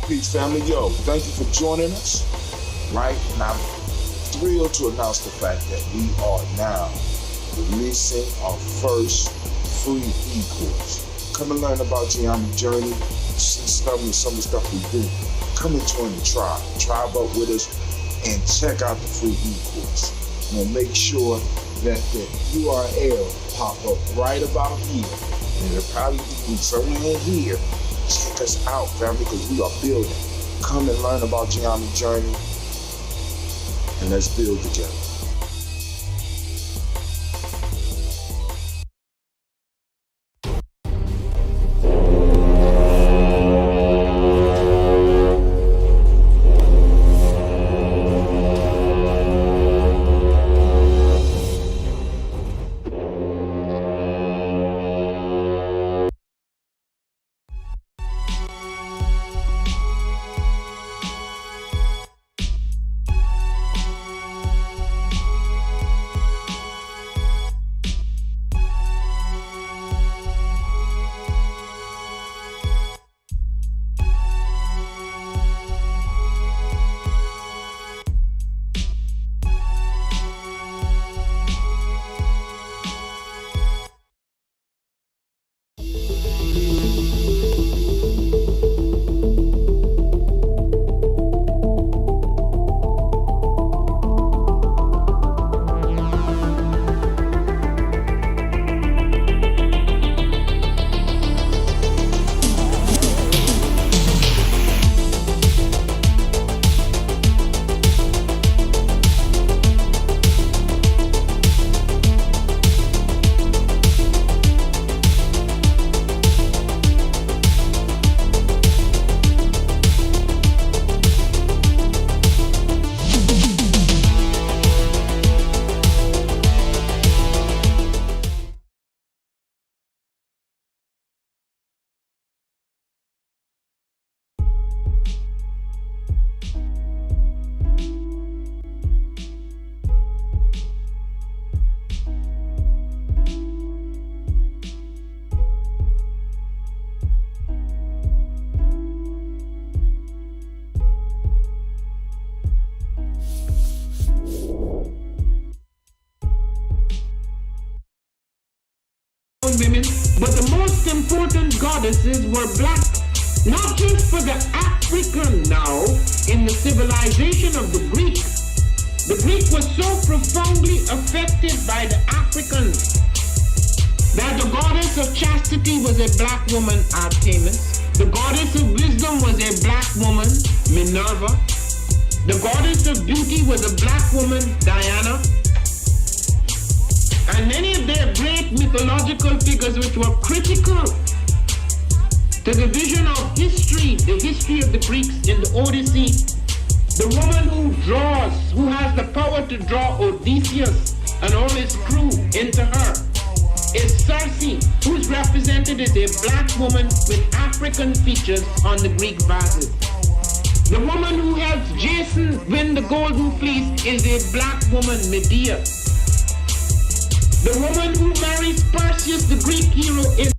Peace, family. Yo, thank you for joining us. Right? And I'm thrilled to announce the fact that we are now releasing our first free e-course. Come and learn about Geometry Journey, see some of the stuff we do. Come and join the tribe. Tribe up with us and check out the free e-course. We'll make sure that the URL pop up right about here. And it'll probably be somewhere in here. Check us out, family, because we are building. Come and learn about Geometry Journey, and let's build together. Women, but the most important goddesses were black, not just for the African now in the civilization of the Greek. The Greek was so profoundly affected by the Africans that the goddess of chastity was a black woman, Artemis. The goddess of wisdom was a black woman, Minerva. The goddess of beauty was a black woman, Diana. And many of their great mythological figures which were critical to the vision of history, the history of the Greeks in the Odyssey. The woman who draws, who has the power to draw Odysseus and all his crew into her, is Circe, who is represented as a black woman with African features on the Greek vases. The woman who helps Jason win the Golden Fleece is a black woman, Medea. The woman who marries Perseus, the Greek hero, is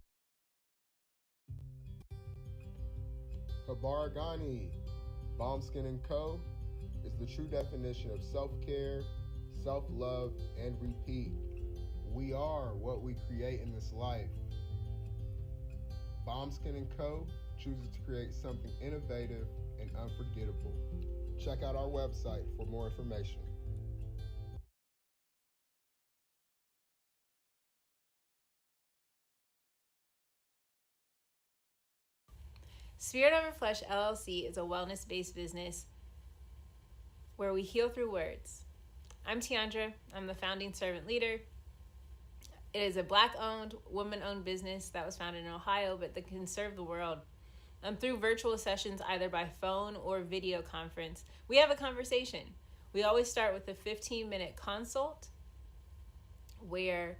Kabaragani. Bombskin & Co. is the true definition of self-care, self-love, and repeat. We are what we create in this life. Bombskin & Co. chooses to create something innovative and unforgettable. Check out our website for more information. Spirit Over Flesh LLC is a wellness-based business where we heal through words. I'm Tiandra. I'm the founding servant leader. It is a Black-owned, woman-owned business that was founded in Ohio, but that can serve the world. Through virtual sessions, either by phone or video conference, we have a conversation. We always start with a 15-minute consult where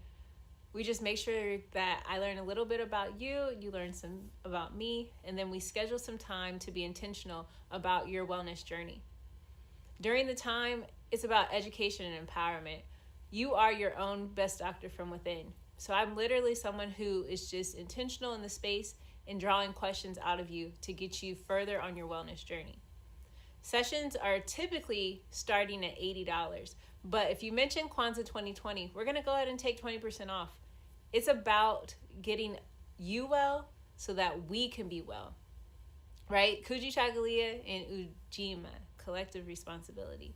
we just make sure that I learn a little bit about you, you learn some about me, and then we schedule some time to be intentional about your wellness journey. During the time, it's about education and empowerment. You are your own best doctor from within. So I'm literally someone who is just intentional in the space and drawing questions out of you to get you further on your wellness journey. Sessions are typically starting at $80, but if you mention Kwanzaa 2020, we're going to go ahead and take 20% off. It's about getting you well so that we can be well, right? Kujichagulia and Ujima, collective responsibility.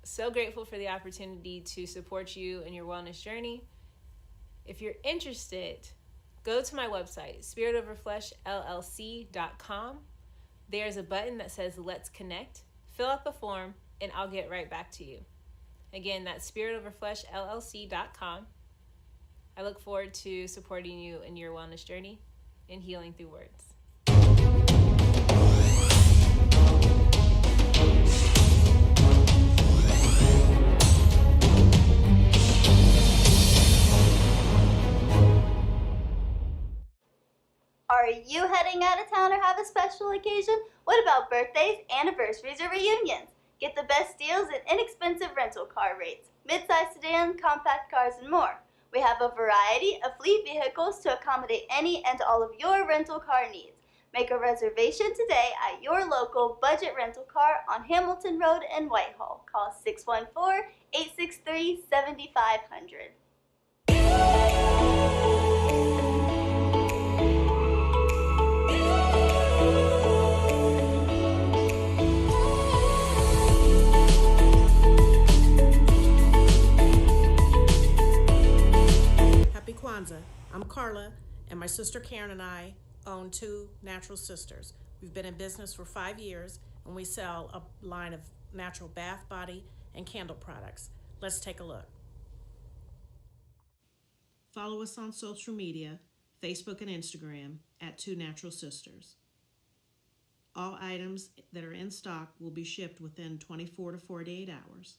So grateful for the opportunity to support you in your wellness journey. If you're interested, go to my website, spiritoverfleshllc.com. There's a button that says Let's Connect. Fill out the form and I'll get right back to you. Again, that's spiritoverfleshllc.com. I look forward to supporting you in your wellness journey and healing through words. Are you heading out of town or have a special occasion? What about birthdays, anniversaries, or reunions? Get the best deals and inexpensive rental car rates, midsize sedan, compact cars, and more. We have a variety of fleet vehicles to accommodate any and all of your rental car needs. Make a reservation today at your local budget rental car on Hamilton Road in Whitehall. Call 614-863-7500. Happy Kwanzaa. I'm Carla, and my sister Karen and I own Two Natural Sisters. We've been in business for 5 years, and we sell a line of natural bath, body, and candle products. Let's take a look. Follow us on social media, Facebook and Instagram, at Two Natural Sisters. All items that are in stock will be shipped within 24 to 48 hours.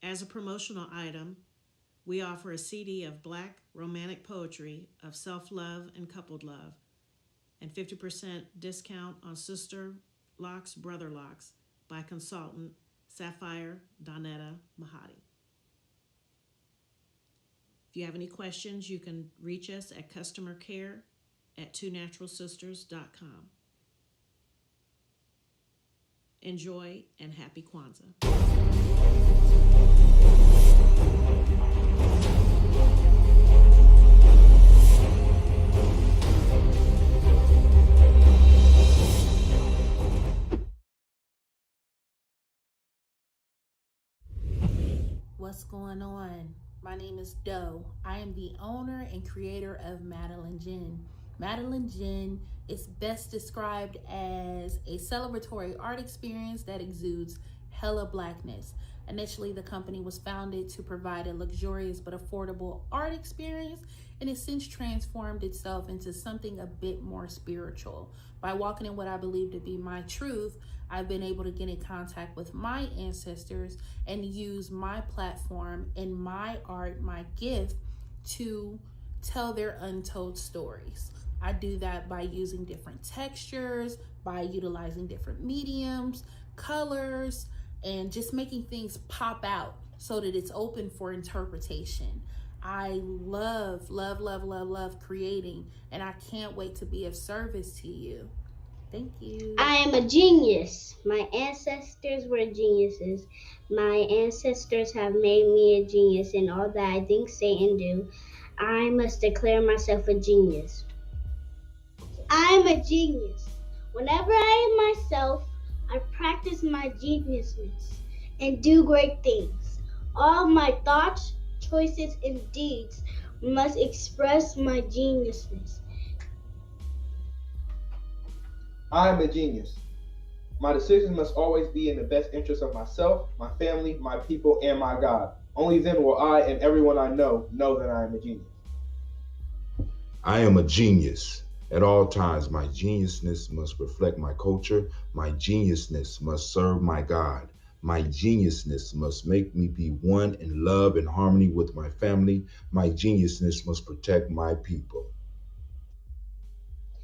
As a promotional item, we offer a CD of Black romantic poetry of self-love and coupled love, and 50% discount on Sister Locks, Brother Locks by consultant Sapphire Donetta Mahadi. If you have any questions, you can reach us at customercare@twonaturalsisters.com. Enjoy and happy Kwanzaa. What's going on? My name is Doe. I am the owner and creator of Madeline Gin. Madeline Gin is best described as a celebratory art experience that exudes hella blackness. Initially, the company was founded to provide a luxurious but affordable art experience, and has since transformed itself into something a bit more spiritual. By walking in what I believe to be my truth, I've been able to get in contact with my ancestors and use my platform and my art, my gift, to tell their untold stories. I do that by using different textures, by utilizing different mediums, colors, and just making things pop out so that it's open for interpretation. I love creating, and I can't wait to be of service to you. Thank you. I am a genius. My ancestors were geniuses. My ancestors have made me a genius in all that I think, say, and do. I must declare myself a genius. I am a genius. Whenever I am myself, I practice my geniusness and do great things. All my thoughts, choices, and deeds must express my geniusness. I am a genius. My decisions must always be in the best interest of myself, my family, my people, and my God. Only then will I and everyone I know that I am a genius. I am a genius. At all times, my geniusness must reflect my culture. My geniusness must serve my God. My geniusness must make me be one in love and harmony with my family. My geniusness must protect my people.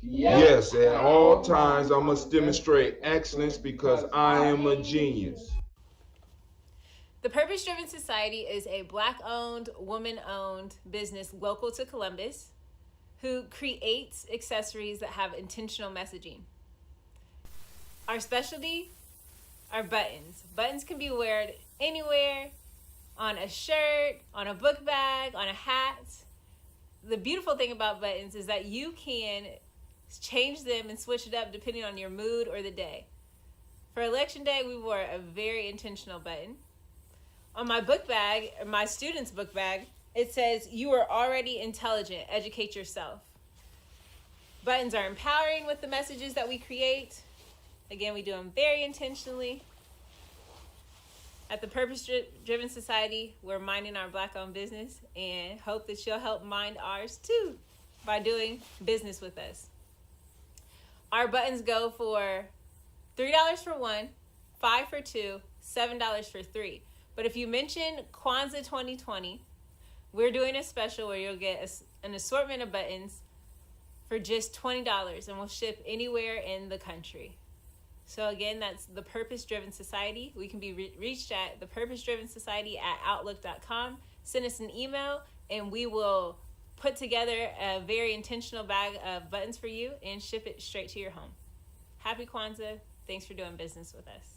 Yes, at all times I must demonstrate excellence because I am a genius. The Purpose Driven Society is a Black-owned, woman-owned business local to Columbus who creates accessories that have intentional messaging. Our specialty are buttons. Buttons can be worn anywhere, on a shirt, on a book bag, on a hat. The beautiful thing about buttons is that you can change them and switch it up depending on your mood or the day. For Election Day, we wore a very intentional button. On my book bag, my student's book bag, it says, "You are already intelligent, educate yourself." Buttons are empowering with the messages that we create. Again, we do them very intentionally. At the Purpose Driven Society, we're minding our Black-owned business and hope that you'll help mind ours too by doing business with us. Our buttons go for $3 for one, $5 for two, $7 for three. But if you mention Kwanzaa 2020, we're doing a special where you'll get an assortment of buttons for just $20, and we'll ship anywhere in the country. So again, that's the Purpose Driven Society. We can be reached at thepurposedrivensociety@outlook.com. Send us an email, and we will put together a very intentional bag of buttons for you and ship it straight to your home. Happy Kwanzaa. Thanks for doing business with us.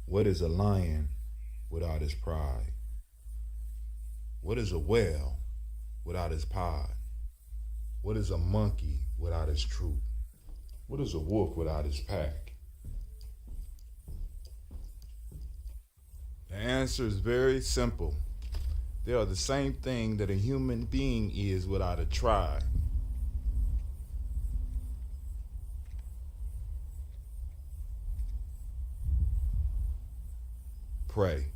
What is a lion without his pride? What is a whale without his pod? What is a monkey without his troop? What is a wolf without his pack? The answer is very simple. They are the same thing that a human being is without a tribe. Pray.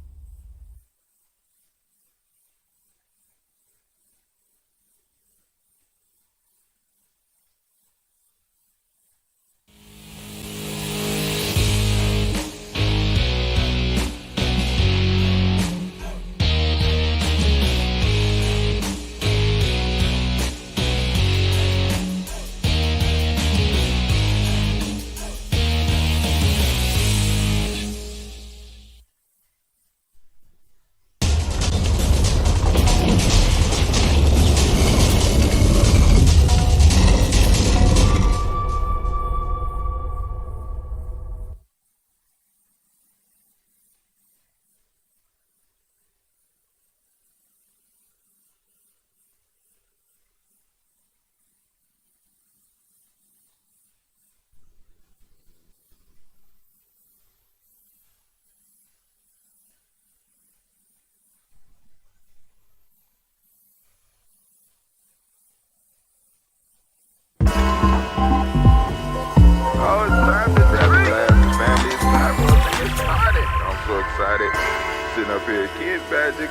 Sitting up here, Kid Magic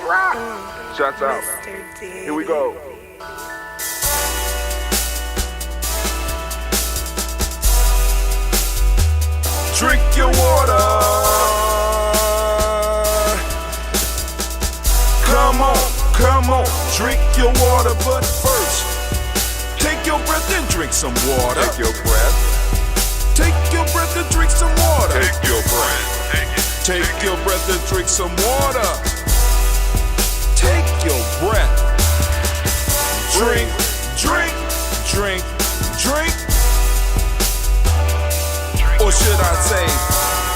Rock. Shots out. Here we go. Drink your water. Come on, drink your water, but first, take your breath and drink some water. Take your breath. Take your breath and drink some water. Take your breath. Take your breath and drink some water. Take your breath. Drink, drink, drink, drink. Or should I say,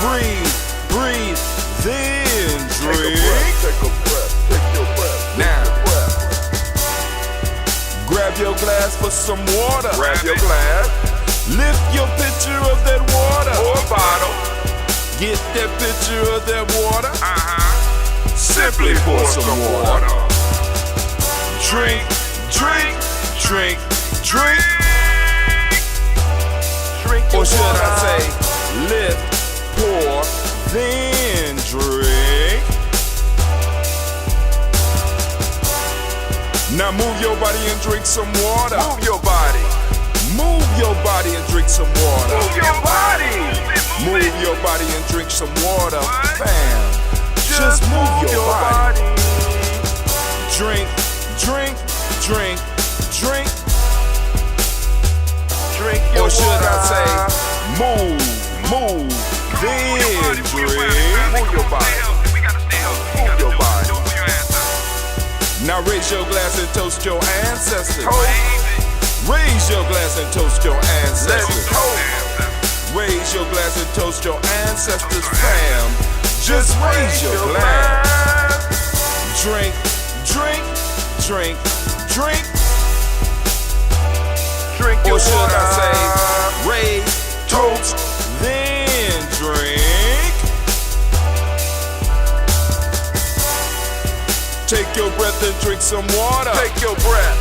breathe, breathe, then drink. Take a breath, take your breath. Now, grab your glass for some water. Grab your glass. Lift your pitcher of that water. Or bottle. Get that pitcher of that water. Simply pour some water. drink, drink, drink, drink. Or should I say, lift, pour, then drink. Now move your body and drink some water. Move your body. Move your body and drink some water. Move your body. Move your body and drink some water. Fam, just move your body. Drink, drink, drink, drink. Drink your or should water. I say, move, move, then drink. Move your body. Move your body. Now raise your glass and toast your ancestors. Raise your glass and toast your ancestors. Raise your glass and toast your ancestors, fam. Just raise your glass. Drink, drink, drink, drink. Drink your or should water. I say, raise, toast, then drink. Take your breath and drink some water. Take your breath.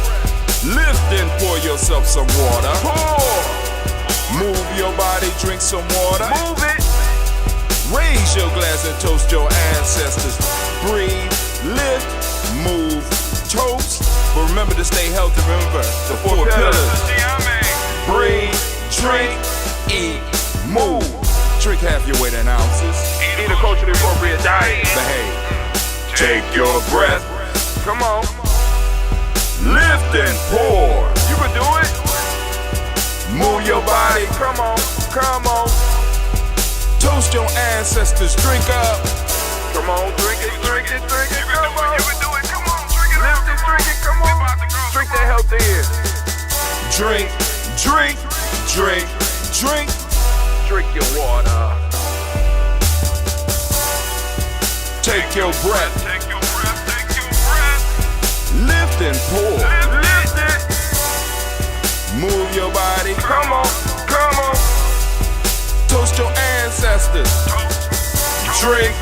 Lift and pour yourself some water. Pour. Move your body, drink some water. Move it. Raise your glass and toast your ancestors. Breathe, lift, move, toast. But remember to stay healthy. Remember the four pillars. Breathe, drink, eat, move. Drink half your weight in ounces. Eat a culturally appropriate diet. Behave. Take your breath. Come on. Lift and pour. You can do it. Move your body. Come on. Come on. Toast your ancestors. Drink up. Come on. Drink it. Drink it. Drink it. Come on. You can do it. Come on. Drink it. Lift it. Drink it. Come on. Drink that healthy in. Drink. Drink. Drink. Drink. Drink your water. Take your breath. Take your breath. Take your breath. Lift and pour. Lift it. Move your body. Come on. Come on. Toast your ancestors. Drink.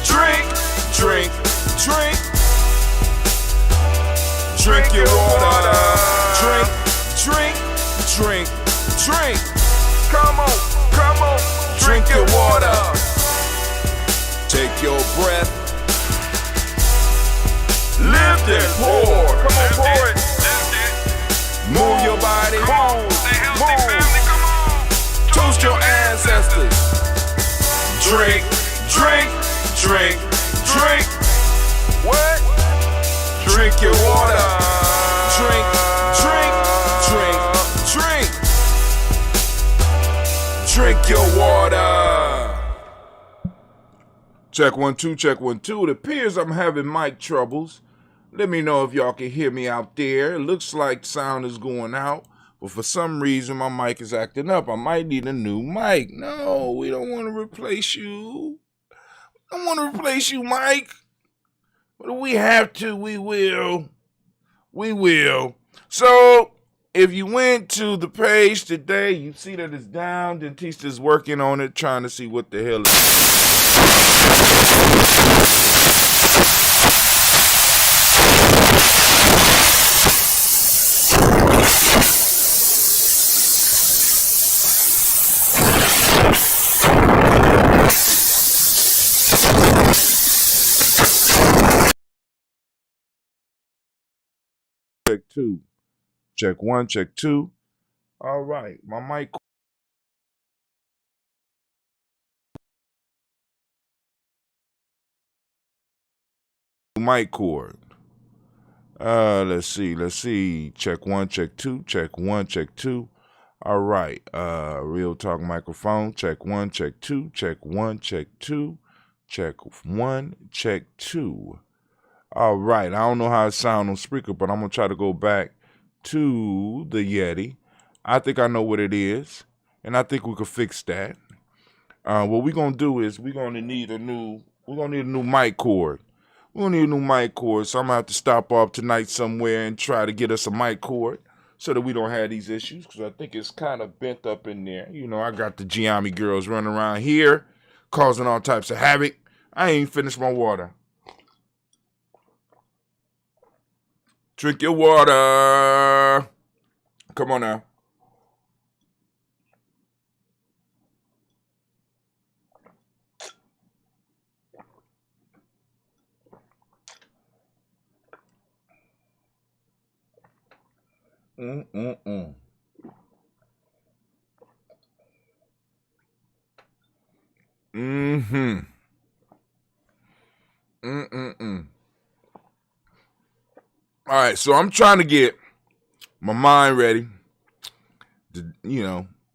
Drink. Drink. Drink. Drink your water. Drink. Drink. Drink. Drink. Come on. Come on. Drink your water. Take your breath. Lift and pour. Come on, pour it. Move your body. Move. Move. Toast your ancestors. Drink. Drink. Drink. Drink. What? Drink your water. Drink. Drink. Drink. Drink. Drink your water. Check 1 2, check 1 2. It appears I'm having mic troubles. Let me know if y'all can hear me out there. It looks like sound is going out, but for some reason my mic is acting up. I might need a new mic. No, we don't want to replace you. I don't want to replace you, Mike. But if we have to, we will. We will. So, if you went to the page today, you see that it's down. Dentista's working on it, trying to see what the hell it Check 2. Check 1, check 2. All right, my mic cord. Let's see. Check 1, check 2. Check 1, check 2. All right. Real talk microphone. Check 1, check 2. Check 1, check 2. Check 1, check 2. All right. I don't know how it sounds on Spreaker, but I'm gonna try to go back to the Yeti. I think I know what it is, and I think we could fix that. What we're gonna do is we're gonna need a new mic cord. We're gonna need a new mic cord, so I'm gonna have to stop off tonight somewhere and try to get us a mic cord so that we don't have these issues, because I think it's kind of bent up in there. You know, I got the Giami girls running around here causing all types of havoc. I ain't finished my water. Drink your water. Come on now. Mm-mm-mm. Mm-hmm. Mm-mm-mm. All right, so I'm trying to get my mind ready to,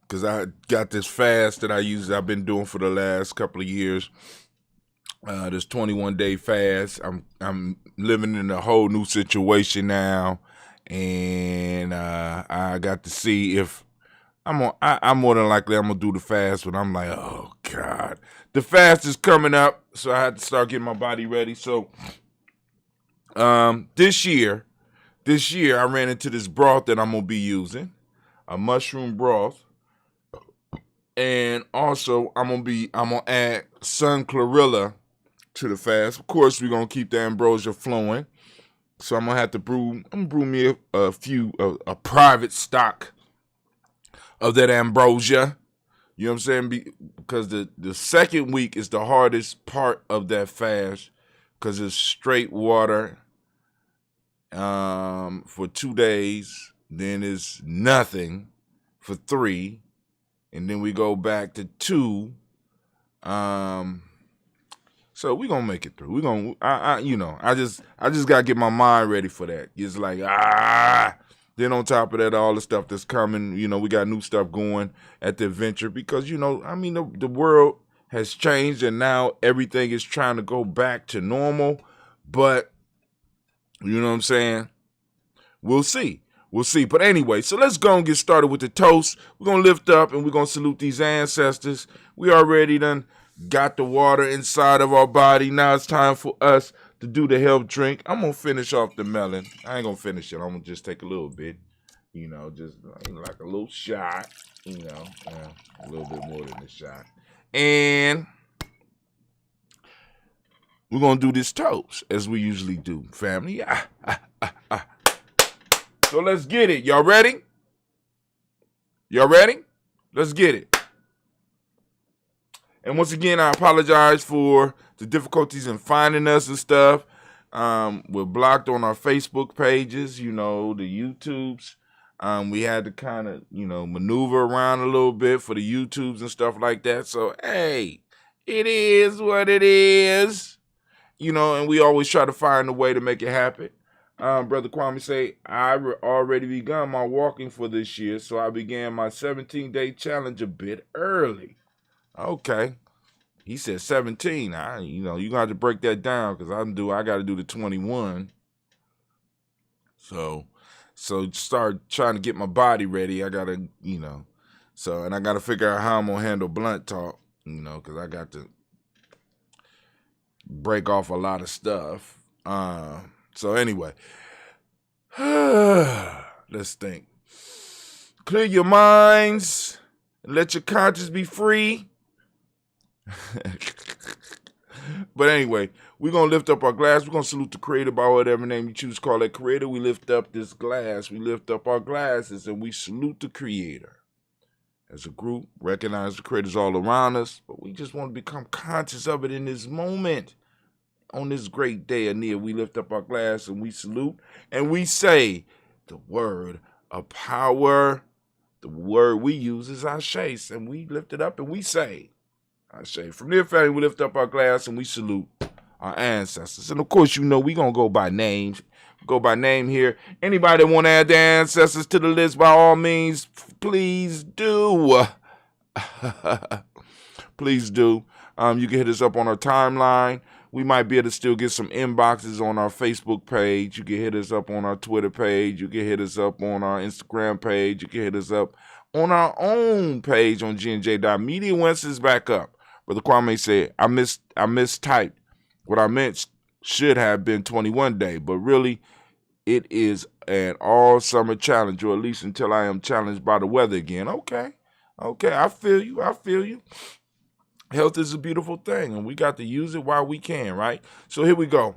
because I got this fast that I've been doing for the last couple of years. This 21-day fast. I'm living in a whole new situation now, and I got to see if I'm more than likely I'm gonna do the fast, but I'm like, oh God, the fast is coming up, so I had to start getting my body ready. So, this year I ran into this broth that I'm gonna be using, a mushroom broth, and also I'm gonna add sun chlorella to the fast. Of course, we're gonna keep the ambrosia flowing, so I'm gonna have to brew me a private stock of that ambrosia. You know what I'm saying? Because the second week is the hardest part of that fast, because it's straight water for 2 days, then it's nothing for 3, and then we go back to 2. So we're gonna make it through. We're gonna I just gotta get my mind ready for that. It's like then on top of that, all the stuff that's coming, we got new stuff going at the adventure, because the world has changed, and now everything is trying to go back to normal. But you know what I'm saying? We'll see. But anyway, so let's go and get started with the toast. We're gonna lift up and we're gonna salute these ancestors. We already done got the water inside of our body. Now it's time for us to do the health drink. I'm gonna finish off the melon. I ain't gonna finish it. I'm gonna just take a little bit, just like a little shot, a little bit more than a shot. And we're gonna do this toast as we usually do, family. So let's get it. Y'all ready? Let's get it. And once again, I apologize for the difficulties in finding us and stuff. We're blocked on our Facebook pages, the YouTubes. We had to kind of, maneuver around a little bit for the YouTubes and stuff like that. So, hey, it is what it is. And we always try to find a way to make it happen. Brother Kwame say, I already begun my walking for this year, so I began my 17-day challenge a bit early. Okay. He said 17. You're going to have to break that down, because I got to do the 21. So start trying to get my body ready. I got to, and I got to figure out how I'm going to handle blunt talk, because I got to break off a lot of stuff. So anyway, let's think. Clear your minds and let your conscience be free. But anyway, we're going to lift up our glass. We're going to salute the Creator by whatever name you choose to call that Creator. We lift up this glass. We lift up our glasses and we salute the Creator. As a group, recognize the Creator's all around us, but we just want to become conscious of it in this moment. On this great day anear, we lift up our glass and we salute and we say the word of power. The word we use is Ashe, and we lift it up and we say Ashe. From there, family, we lift up our glass and we salute our ancestors. And of course, we going to go by names. Go by name here. Anybody that want to add their ancestors to the list, by all means, please do. Please do. You can hit us up on our timeline. We might be able to still get some inboxes on our Facebook page. You can hit us up on our Twitter page. You can hit us up on our Instagram page. You can hit us up on our own page on GNJ.media. Once it's back up, Brother Kwame said, I mistyped. What I meant should have been 21 day, but really it is an all summer challenge, or at least until I am challenged by the weather again. Okay, I feel you. Health is a beautiful thing, and we got to use it while we can, right? So here we go.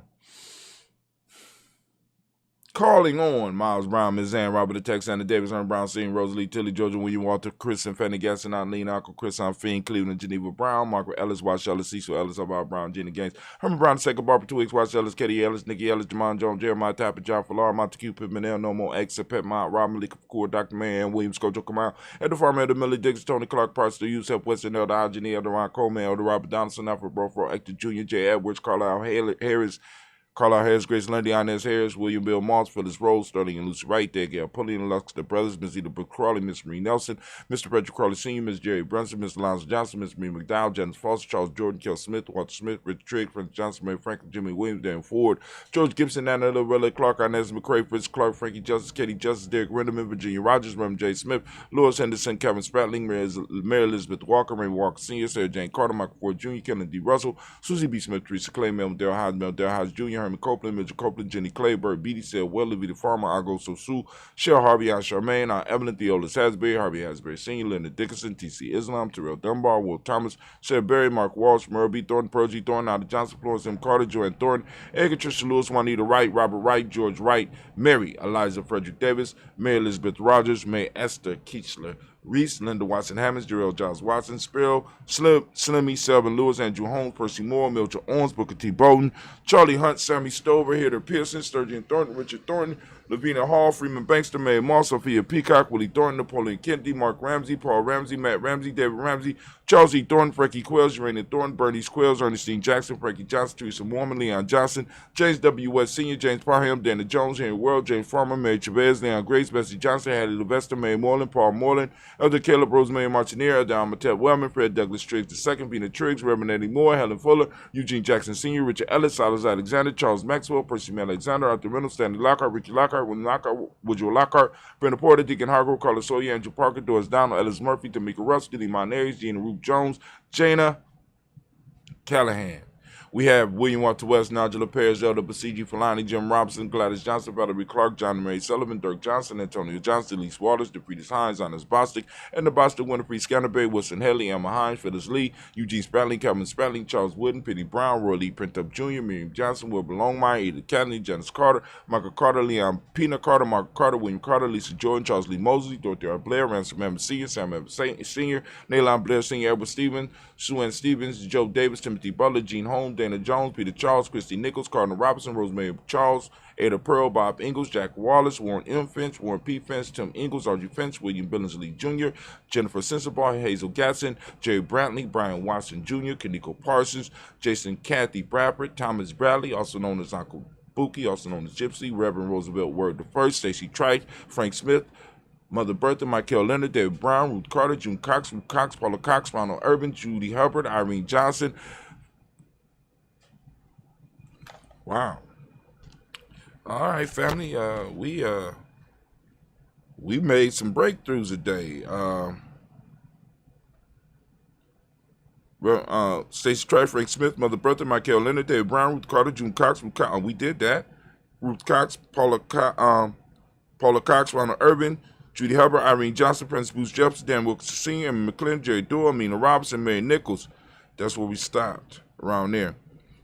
Calling on Miles Brown, Ms. Ann, Robert the Texander, Davis, Earn Brown, Senior, Rosalie, Tilly, Georgia, William Walter, Chris, and Fanny Gasson, Eileen, Uncle Chris, Finn, Cleveland, Geneva Brown, Margaret Ellis, Wash Ellis, Cecil Ellis, Alvar Brown, Jenny Gaines, Herman Brown, Second, Barbara Twiggs, Wash Ellis, Katie Ellis, Nikki Ellis, Jamon Jones, Jeremiah Tapper, John Fallar, Montague, Pittman, No More, X, Pet Mount, Rob Malik, Core, Dr. Marianne Williams, Coach Kamal, Elder Farmer, Elder Millie Dixon, Tony Clark, Parts, the Yusef Western, Elder Algeny, Elder Ron Coleman, Elder Robert Donaldson, Alfred Brofro, Hector Jr., J. Edwards, Carlisle Harris, Carlisle Harris, Grace Lundy, Inez Harris, William Bill Moss, Phyllis Rose, Sterling and Lucy Wright, Gail Pulley and Lux, the brothers, Ms. Eda Brooke Crawley, Miss Marie Nelson, Mr. Frederick Crawley Sr., Ms. Jerry Brunson, Ms. Alonzo Johnson, Ms. Marie McDowell, Janice Foster, Charles Jordan, Kel Smith, Walter Smith, Richard Trigg, Frank Johnson, Mary Franklin, Jimmy Williams, Dan Ford, George Gibson, Nana Lorella Clark, Inez McCrae, Fritz Clark, Frankie Justice, Katie Justice, Derek Renderman, Virginia Rogers, Reverend J. Smith, Louis Henderson, Kevin Spratling, Mary Elizabeth Walker, Ray Walker Sr., Sarah Jane Carter, Michael Ford Jr., Kennedy D. Russell, Susie B. Smith, Teresa Clay, Mel Dale Hodge Jr., Herman Copeland, Mitchell Copeland, Jenny Clayburg, Beatty Sale, Welly, the Farmer, Argo Sosu, Shell Harvey, Aunt Charmaine, Aunt Evelyn, Theolis Hasbury, Harvey Hasbury Sr., Leonard Dickinson, T.C. Islam, Terrell Dunbar, Will Thomas, Sarah Berry, Mark Walsh, Merle B. Thornton, Pearl G. Thornton, Nada Johnson, Florence M. Carter, Joanne Thornton, Edgar Trisha Lewis, Juanita Wright, Robert Wright, George Wright, Mary, Eliza Frederick Davis, Mary Elizabeth Rogers, May Esther Keechler, Reese, Linda Watson Hammonds, Jarrell Giles Watson, Sparrow, Slimmy, Selvin Lewis, Andrew Holmes, Percy Moore, Milton Owens, Booker T. Bowden, Charlie Hunt, Sammy Stover, Heather Pearson, Sturgeon Thornton, Richard Thornton, Lavina Hall, Freeman Bankster, Mae Moss, Sophia Peacock, Willie Thornton, Napoleon Kennedy, Mark Ramsey, Paul Ramsey, Matt Ramsey, David Ramsey, Charles E. Thornton, Frankie Quells, Urania Thornton, Bernice Quells, Ernestine Jackson, Frankie Johnson, Teresa Mormon, Leon Johnson, James W. West Sr., James Parham, Dana Jones, Henry World, James Farmer, Mary Chavez, Leon Grace, Bessie Johnson, Hattie Levester, Mae Moreland, Paul Moreland, Elder Caleb Rosemary Martinier, Elder Amatep Wellman, Fred Douglas Triggs II, Pina Triggs, Reverend Eddie Moore, Helen Fuller, Eugene Jackson Sr., Richard Ellis, Silas Alexander, Charles Maxwell, Percy Mel Alexander, Arthur Reynolds, Stanley Lockhart, Ricky Lockhart, William Lockhart, Woodrow Lockhart, Brenda Porter, Deacon Hargrove, Carlos Sawyer, Andrew Parker, Doris Donald, Ellis Murphy, Tamika Russ, Diddy Monares, Gina Ruth Jones, Jana Callahan. We have William Walter West, Nigel Perez, Elder Basiji Falani, Jim Robinson, Gladys Johnson, Valerie Clark, John Mary Sullivan, Dirk Johnson, Antonio Johnson, Elise Waters, DeFritis Hines, Honest Bostic, and the Boston Winifred Scanterbury, Wilson Haley, Emma Hines, Phyllis Lee, Eugene Spratling, Calvin Spratling, Charles Wooden, Penny Brown, Roy Lee Printup Jr., Miriam Johnson, Wilbur Longmire, Edith Kennedy, Janice Carter, Michael Carter, Leon Pina Carter, Mark Carter, William Carter, Lisa Jordan, Charles Lee Mosley, Dorothy R. Blair, Ransom Evans Sr., Sam Evans Sr., Naylon Blair Sr., Edward Stevens, Sue Ann Stevens, Joe Davis, Timothy Butler, Gene Holmes, Dana Jones, Peter Charles, Christy Nichols, Cardinal Robinson, Rosemary Charles, Ada Pearl, Bob Ingalls, Jack Wallace, Warren M. Finch, Warren P. Finch, Tim Ingalls, Archie Finch, William Billingsley Jr., Jennifer Sensabaugh, Hazel Gatson, Jerry Brantley, Brian Watson Jr., Kaniko Parsons, Jason Kathy Bradford, Thomas Bradley, also known as Uncle Buki, also known as Gypsy, Reverend Roosevelt Word I, Stacey Trite, Frank Smith, Mother Bertha, Michael Leonard, David Brown, Ruth Carter, June Cox, Ruth Cox, Paula Cox, Ronald Urban, Judy Hubbard, Irene Johnson. Wow. All right, family. We made some breakthroughs today. Stacey Trite, Frank Smith, Mother Bertha, Michael Leonard, David Brown, Ruth Carter, June Cox, we did that. Ruth Cox, Paula Cox, Ronald Urban, Judy Hubbard, Irene Johnson, Prince Bruce Jefferson, Dan Wilkinson Sr., Emma McClendon, Jerry Doyle, Amina Robinson, Mary Nichols. That's where we stopped, around there.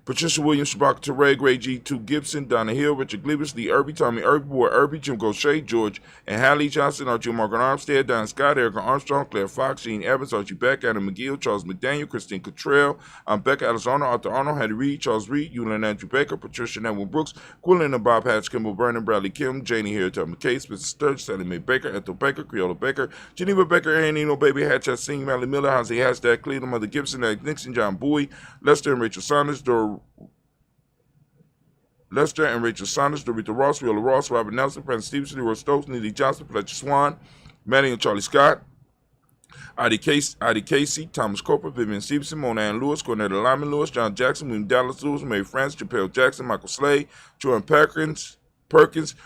Patricia Williams, Shabaka Teray, Gray G2 Gibson, Donna Hill, Richard Glebus, Lee Irby, Tommy Irby, Boy Irby, Jim Gaucher, George and Hallie Johnson, Archie Margaret Armstead, Don Scott, Erica Armstrong, Claire Fox, Gene Evans, Archie Beck, Adam McGill, Charles McDaniel, Christine Cottrell, Becca Alexander, Arthur Arnold, Hattie Reed, Charles Reed, Eulin Andrew Baker, Patricia Netwin Brooks, Quillen and Bob Hatch, Kimball Vernon, Bradley Kim, Janie Harriet McKay, Spencer Sturge, Sally Mae Baker, Ethel Baker, Creola Baker, Geneva Baker, Anino Baby Hatch, Singh, Mally Miller, Hansi Hashtag, Cleveland, Mother Gibson, Alex Nixon, John Bowie, Lester and Rachel Saunders, Dorita Ross, Wheeler Ross, Robert Nelson, Francis Stevenson, Leroy Stokes, Neely Johnson, Fletcher Swan, Maddie and Charlie Scott, Ida Casey, Thomas Coper, Vivian Stevenson, Mona Ann Lewis, Cornetta Lyman Lewis, John Jackson, William Dallas Lewis, Mary France, Chappelle Jackson, Michael Slade, Jordan Perkins,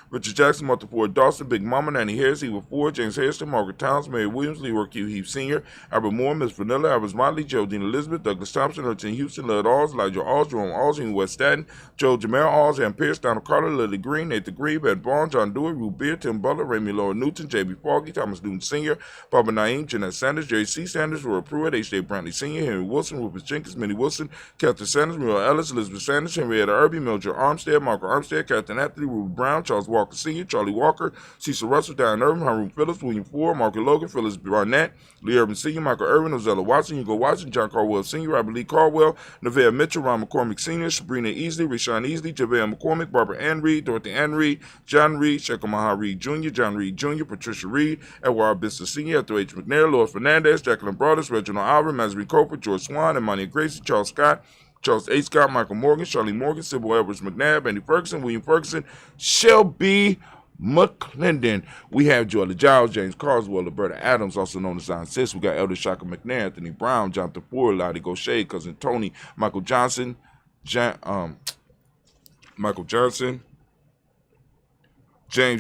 Richard Jackson, Martha Ford Dawson, Big Mama, Nanny Harris, Eva Ford, James Harrison, Margaret Towns, Mary Williams, Leroy Q. Heath Sr., Albert Moore, Miss Vanilla, Albert Motley, Geraldine Elizabeth, Douglas Thompson, Urchin Houston, Lud Alls, Elijah Alls, Jerome Alls, West Staten, Joe Jamel Alls, Ann Pierce, Donald Carter, Lily Green, Nathan Green, Ed Barnes, John Dewey, Ruth Beer, Tim Butler, Raymond Laura Newton, J.B. Foggy, Thomas Newton Sr., Barbara Naeem, Jeanette Sanders, Jerry C. Sanders, Roy Pruitt, H.J. Brantley Sr., Henry Wilson, Rufus Jenkins, Minnie Wilson, Catherine Sanders, Muriel Ellis, Elizabeth Sanders, Henrietta Irby, Mildred Armstead, Margaret Armstead, Catherine Anthony, Ruth Brown, Charles Walker Sr., Charlie Walker, Cecil Russell, Diane Irvin, Harun Phillips, William Ford, Margaret Logan, Phyllis Barnett, Lee Irvin Sr., Michael Irvin, Ozella Watson, Hugo Watson, John Caldwell Sr., Robert Lee Caldwell, Nevea Mitchell, Ron McCormick Sr., Sabrina Easley, Rashawn Easley, JaVale McCormick, Barbara Ann Reed, Dorothy Ann Reed, John Reed, Shekhar Maha Reed Jr., John Reed Jr., Patricia Reed, Edward Bissell Sr., Ethel H. McNair, Lois Fernandez, Jacqueline Broadus, Reginald Alvin, Mazarin Coper, George Swan, Imani Gracie, Charles Scott, Charles A. Scott, Michael Morgan, Charlie Morgan, Sybil Edwards McNabb, Andy Ferguson, William Ferguson, Shelby McClendon. We have Joella Giles, James Carswell, Roberta Adams, also known as Aunt Sis. We got Elder Shaka McNair, Anthony Brown, Jonathan Ford, Lottie Gaucher, Cousin Tony, Michael Johnson, James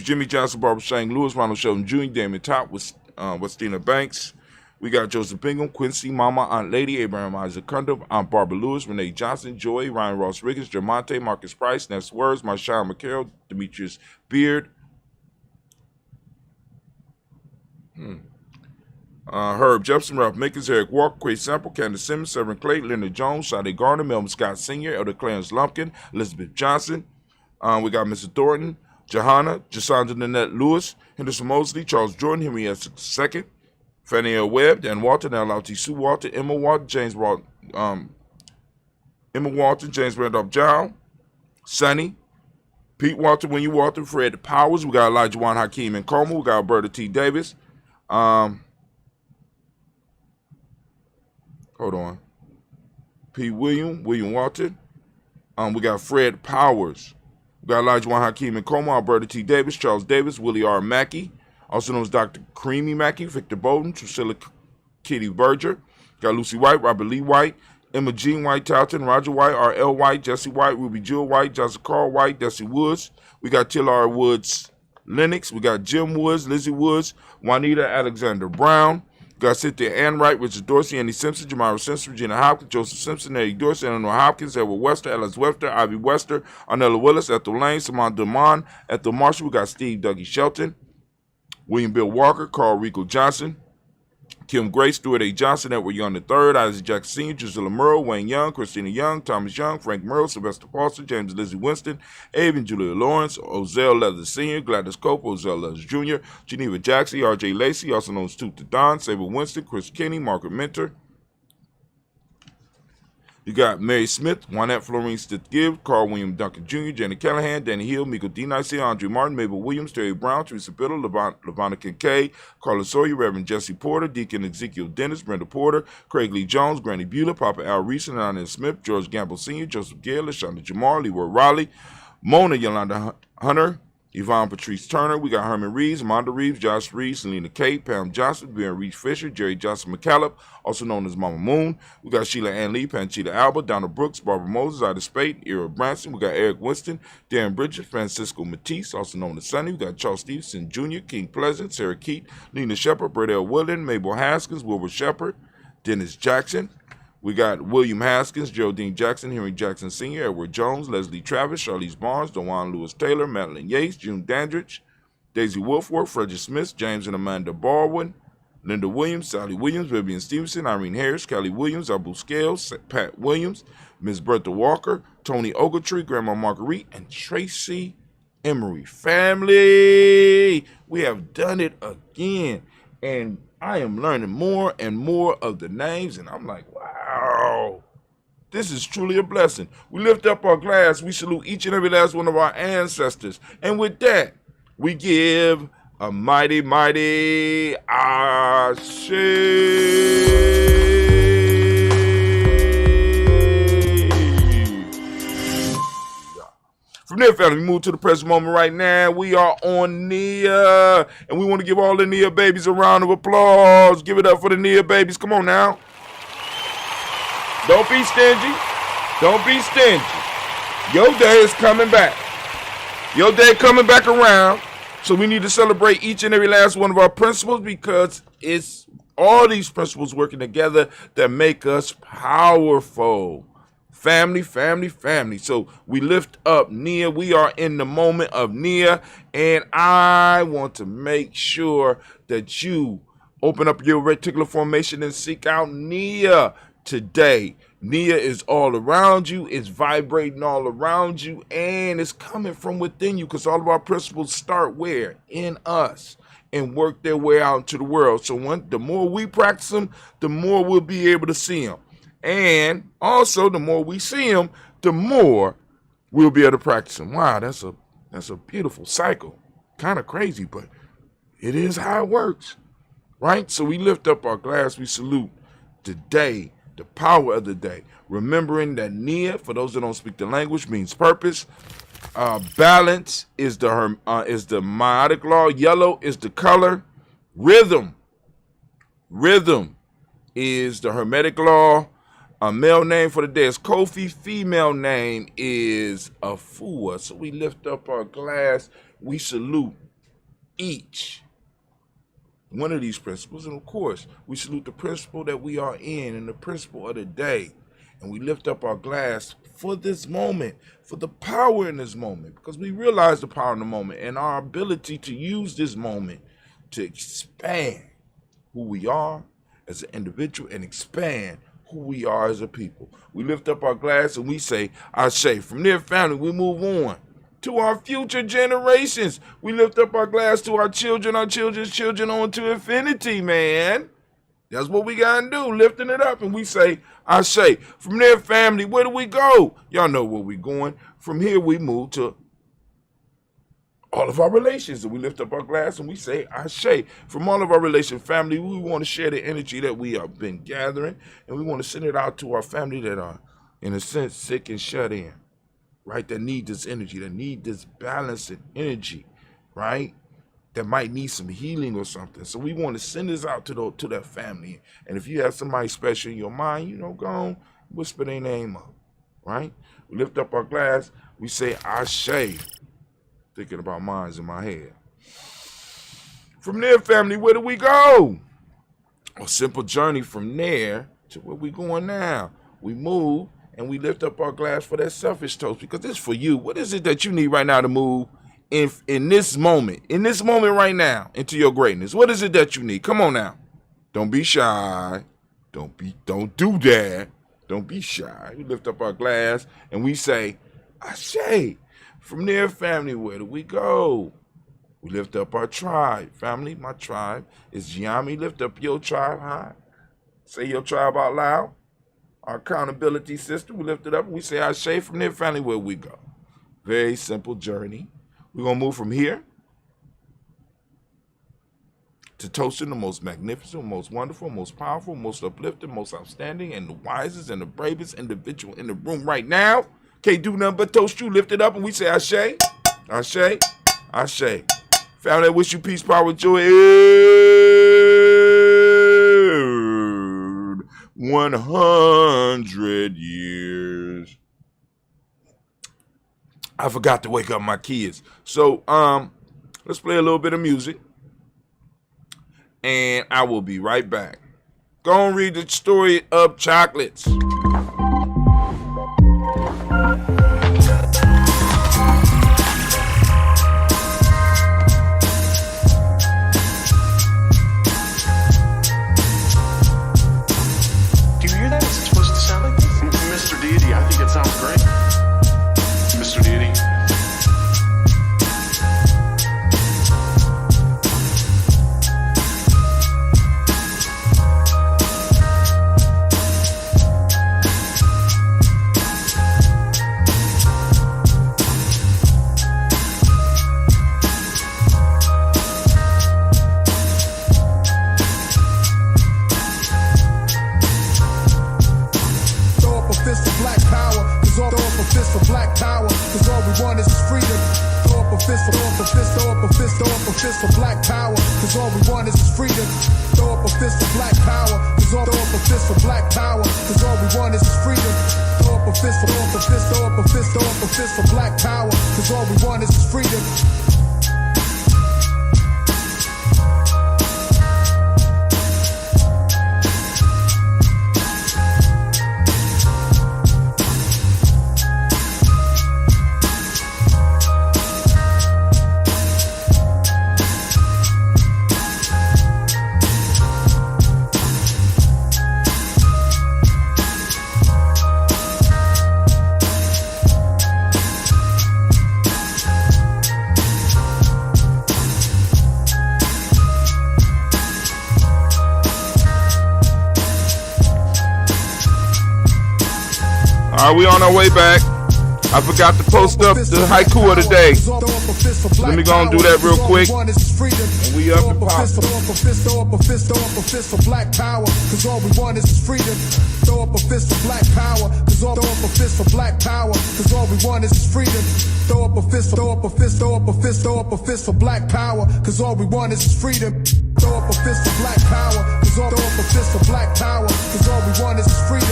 Jimmy Johnson, Barbara Shane Lewis, Ronald Sheldon Jr., Damon Top, Westina Banks. We got Joseph Bingham, Quincy, Mama, Aunt Lady, Abraham Isaac Cundum, Aunt Barbara Lewis, Renee Johnson, Joy, Ryan Ross Riggins, Jermonte, Marcus Price, Ness Words, Marshawn McCarroll, Demetrius Beard, Herb Jepson, Ralph Mickens, Eric Walker, Quay Sample, Candace Simmons, Severin Clay, Leonard Jones, Sade Garner, Melvin Scott Sr., Elder Clarence Lumpkin, Elizabeth Johnson. We got Mr. Thornton, Johanna, Jasandra Nanette Lewis, Henderson Mosley, Charles Jordan, Henry S. II, Fannie L. Webb, Dan Walton, L.L.T. Sue Walton, Emma Walton, James Randolph Jow, Sonny, Pete Walton, William Walton, Fred Powers. We got Elijah Juan Hakeem and Coleman. We got Alberta T. Davis. Hold on. Pete William Walton. We got Fred Powers. We got Elijah Juan Hakeem and Coleman, Alberta T. Davis, Charles Davis, Willie R. Mackey, also known as Dr. Creamy Mackey, Victor Bowden, Drusilla Kitty Berger. Got Lucy White, Robert Lee White, Emma Jean White, Talton, Roger White, R.L. White, Jesse White, Ruby Jewel White, Johnson Carl White, Desi Woods. We got Tillar Woods Lennox. We got Jim Woods, Lizzie Woods, Juanita Alexander Brown. We got Cynthia Ann Wright, Richard Dorsey, Andy Simpson, Jamira Simpson, Regina Hopkins, Joseph Simpson, Eddie Dorsey, Eleanor Hopkins, Edward Wester, Alice Webster, Ivy Wester, Arnella Willis, Ethel Lane, Simon Dumont, Ethel Marshall. We got Steve Dougie Shelton, William Bill Walker, Carl Rico Johnson, Kim Grace, Stuart A. Johnson, Edward Young III, Isaac Jackson Sr., Drusilla Merle, Wayne Young, Christina Young, Thomas Young, Frank Merle, Sylvester Foster, James Lizzie Winston, Abe and Julia Lawrence, Ozell Leather Sr., Gladys Cope, Ozell Leather Jr., Geneva Jackson, R.J. Lacey, also known as Tooth to Don, Saber Winston, Chris Kinney, Margaret Mentor. You got Mary Smith, Juanette Florine Stith-Gibb, Carl William Duncan Jr., Jenny Callahan, Danny Hill, Miko D. Nicey, Andre Martin, Mabel Williams, Terry Brown, Teresa Biddle, Lavonna Kincaid, Carla Sawyer, Reverend Jesse Porter, Deacon Ezekiel Dennis, Brenda Porter, Craig Lee Jones, Granny Beulah, Papa Al Reese, Anna Smith, George Gamble Sr., Joseph Gale, Lashonda Jamar, Leroy Riley, Mona Yolanda Hunter, Yvonne Patrice Turner. We got Herman Reeves, Monda Reeves, Josh Reeves, Selena Kate, Pam Johnson, Ben Reese Fisher, Jerry Johnson McCallop, also known as Mama Moon. We got Sheila Ann Lee, Panchita Alba, Donna Brooks, Barbara Moses, Ida Spade, Ira Branson. We got Eric Winston, Darren Bridges, Francisco Matisse, also known as Sonny. We got Charles Stevenson Jr., King Pleasant, Sarah Keat, Lena Shepard, Brett L. Wilden, Mabel Haskins, Wilbur Shepard, Dennis Jackson. We got William Haskins, Geraldine Jackson, Henry Jackson Sr., Edward Jones, Leslie Travis, Charlize Barnes, DeJuan Lewis Taylor, Madeline Yates, June Dandridge, Daisy Wolfworth, Frederick Smith, James and Amanda Baldwin, Linda Williams, Sally Williams, Vivian Stevenson, Irene Harris, Kelly Williams, Abu Scales, Pat Williams, Ms. Bertha Walker, Tony Ogletree, Grandma Marguerite, and Tracy Emery. Family, we have done it again. And I am learning more and more of the names, and I'm like, wow, this is truly a blessing. We lift up our glass. We salute each and every last one of our ancestors. And with that, we give a mighty, mighty Ashe. From there, family, we move to the present moment right now. We are on Nia, and we want to give all the Nia babies a round of applause. Give it up for the Nia babies. Come on now. Don't be stingy. Don't be stingy. Your day is coming back. Your day coming back around. So we need to celebrate each and every last one of our principles, because it's all these principles working together that make us powerful. Family, family, family. So we lift up Nia. We are in the moment of Nia, and I want to make sure that you open up your reticular formation and seek out Nia today. Nia is all around you. It's vibrating all around you. And it's coming from within you, because all of our principles start where? In us. And work their way out into the world. So the more we practice them, the more we'll be able to see them. And also, the more we see them, the more we'll be able to practice them. Wow, that's a beautiful cycle. Kind of crazy, but it is how it works, right? So we lift up our glass. We salute today, the power of the day. Remembering that Nia, for those that don't speak the language, means purpose. Balance is the meiotic law. Yellow is the color. Rhythm is the hermetic law. A male name for the day is Kofi. Female name is Afua. So we lift up our glass. We salute each one of these principles. And of course, we salute the principle that we are in and the principle of the day. And we lift up our glass for this moment, for the power in this moment, because we realize the power in the moment and our ability to use this moment to expand who we are as an individual and expand who we are as a people. We lift up our glass and we say, Ashe. From their family, we move on to our future generations. We lift up our glass to our children, our children's children, on to infinity, man. That's what we got to do, lifting it up. And we say, Ashe. From their family, where do we go? Y'all know where we're going. From here, we move to all of our relations. And we lift up our glass and we say, Ashe. From all of our relation family, we want to share the energy that we have been gathering. And we want to send it out to our family that are, in a sense, sick and shut in, right? That need this energy, that need this balancing energy, right? That might need some healing or something. So we want to send this out to that family. And if you have somebody special in your mind, go on, whisper their name up, right? We lift up our glass. We say, Ashe. Thinking about minds in my head. From there, family, where do we go? A simple journey from there to where we going now. We move and we lift up our glass for that selfish toast, because it's for you. What is it that you need right now to move in this moment right now, into your greatness? What is it that you need? Come on now. Don't be shy. Don't do that. Don't be shy. We lift up our glass and we say, Ashe. From there, family, where do we go? We lift up our tribe. Family, my tribe is Giami. Lift up your tribe high. Say your tribe out loud. Our accountability system, we lift it up and we say, Ashe. From there, family, where we go? Very simple journey. We're going to move from here to toasting the most magnificent, most wonderful, most powerful, most uplifting, most outstanding, and the wisest and the bravest individual in the room right now. Can't do nothing but toast you, lift it up, and we say, Ashe, Ashe, Ashe. Family, I wish you peace, power, joy, 100 years. I forgot to wake up my kids. So, let's play a little bit of music, and I will be right back. Go and read the story of chocolates. Sounds great. Mr. Deity. For black power, cause all we want is freedom. Throw up a fist for black power, cause all throw up a fist for black power, cause all we want is freedom. Throw up a fist for black power, cause all we want is freedom. All right, we on our way back. I forgot to post up the haiku of the day. Let me go and do that real quick. And we up and pop. Throw up a fist for black power, cause all we want is freedom. Throw up a fist for black power, cause all we want is freedom. Throw up a fist for black power, cause all we want is freedom. Throw up a fist for black power, cause all we want is freedom.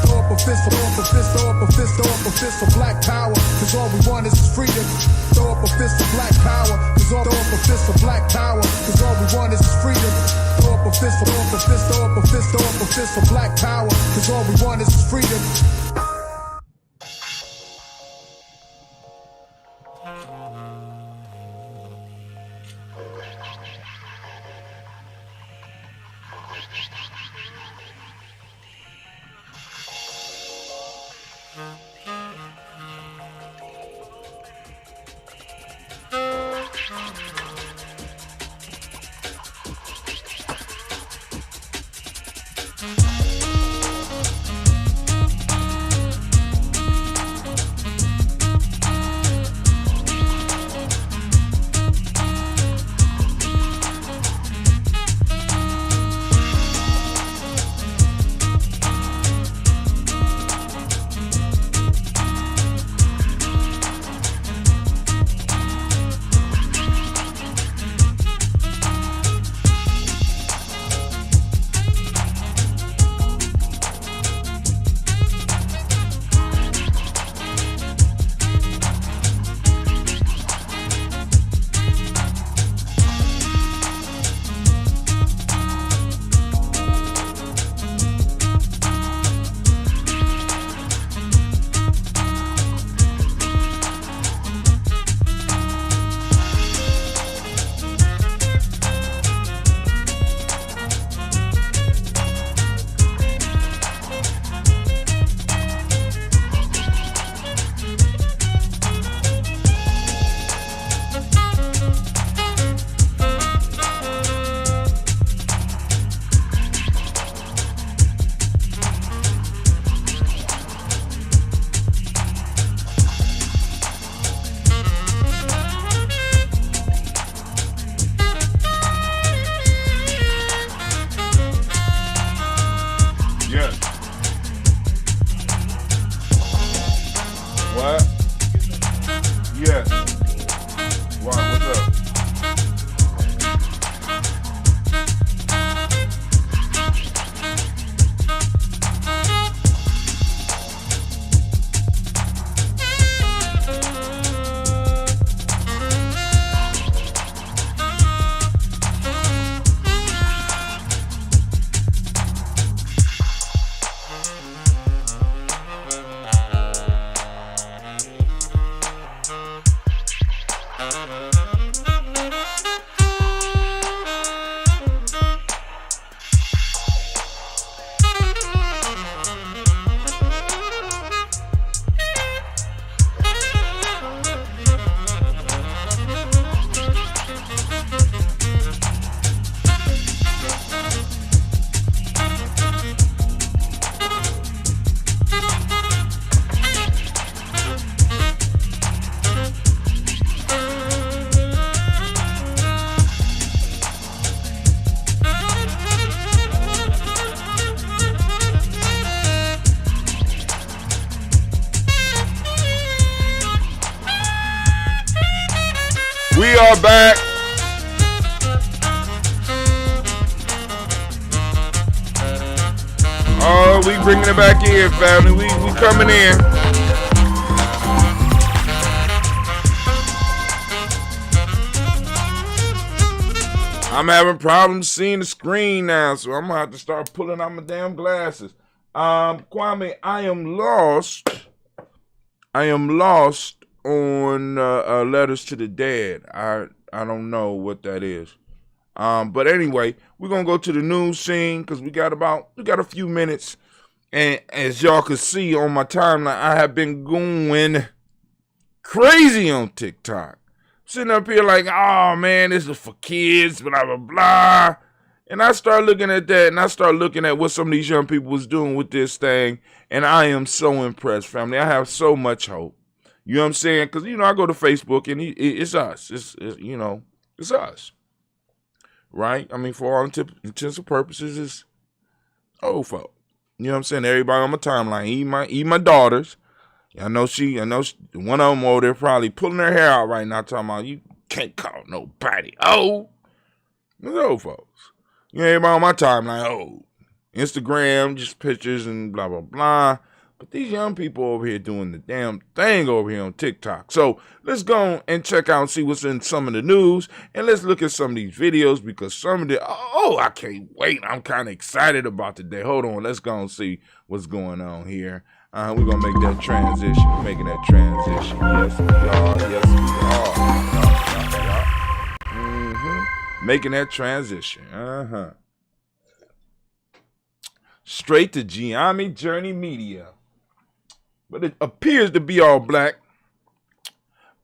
Throw up a fist for black power, cause all we want is freedom. Throw up a fist for black power, cause all we want is freedom. Throw up a fist for black power, cause all we want is freedom. We are back. Oh, we bringing it back in, family. We coming in. I'm having problems seeing the screen now, so I'm gonna have to start pulling out my damn glasses. Kwame, I am lost on Letters to the Dead. I don't know what that is. But anyway, we're gonna go to the news scene because we got a few minutes, and as y'all can see on my timeline, I have been going crazy on TikTok. Sitting up here like, oh man, this is for kids, blah blah blah. And I start looking at that, and I start looking at what some of these young people was doing with this thing, and I am so impressed, family. I have so much hope. You know what I'm saying? Because, you know, I go to Facebook, and it's us. It's you know, it's us. Right? I mean, for all intents and purposes, it's old folk. You know what I'm saying? Everybody on my timeline, even my daughters. I know one of them over there probably pulling her hair out right now, talking about, you can't call nobody old. It's old folks. You know, everybody on my timeline, old. Instagram, just pictures and blah, blah, blah. But these young people over here doing the damn thing over here on TikTok. So let's go and check out and see what's in some of the news. And let's look at some of these videos because some of the, I can't wait. I'm kind of excited about today. Hold on. Let's go and see what's going on here. We're going to make that transition. We're making that transition. Yes, we are. Yes, we are. Making that transition. Straight to Giammi Journey Media. But it appears to be all black.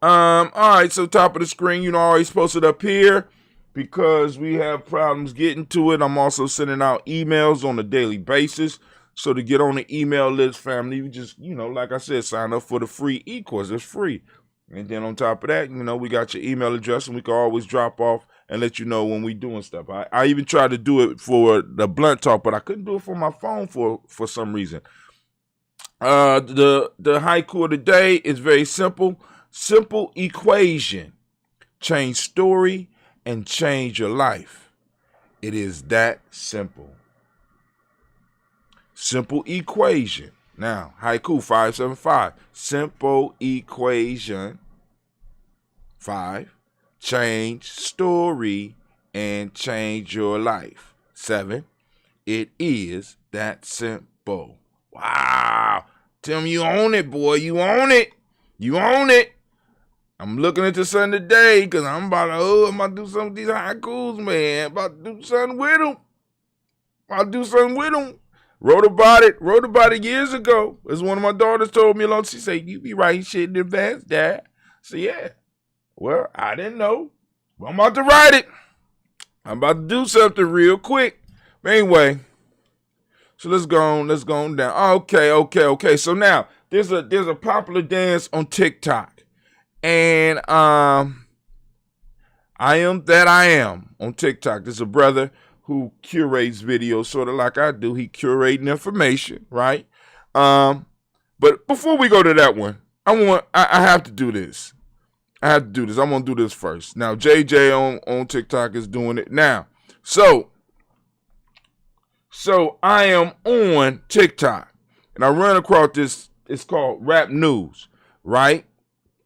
All right, so top of the screen, you know, I always post it up here because we have problems getting to it. I'm also sending out emails on a daily basis. So to get on the email list, family, you just, you know, like I said, sign up for the free e-course. It's free. And then on top of that, you know, we got your email address and we can always drop off and let you know when we doing stuff. I even tried to do it for the Blunt Talk, but I couldn't do it for my phone for some reason. The haiku of the day is very simple. Simple equation. Change story and change your life. It is that simple. Simple equation. Now, haiku 575. Simple equation 5. Change story and change your life. 7. It is that simple. Wow. Tim, you own it, boy. You own it. You own it. I'm looking into something today because I'm about to do something with these haikus, man. About to do something with them. Wrote about it years ago. As one of my daughters told me along, she said, you be writing shit in advance, Dad. So yeah. Well, I didn't know. But I'm about to write it. I'm about to do something real quick. But anyway, so let's go on down. Okay. So now there's a popular dance on TikTok. And I am on TikTok. There's a brother who curates videos sort of like I do. He curating information, right? But before we go to that one, I have to do this. I'm gonna do this first. Now, JJ on TikTok is doing it now. So I am on TikTok and I run across this. It's called Rap News, right?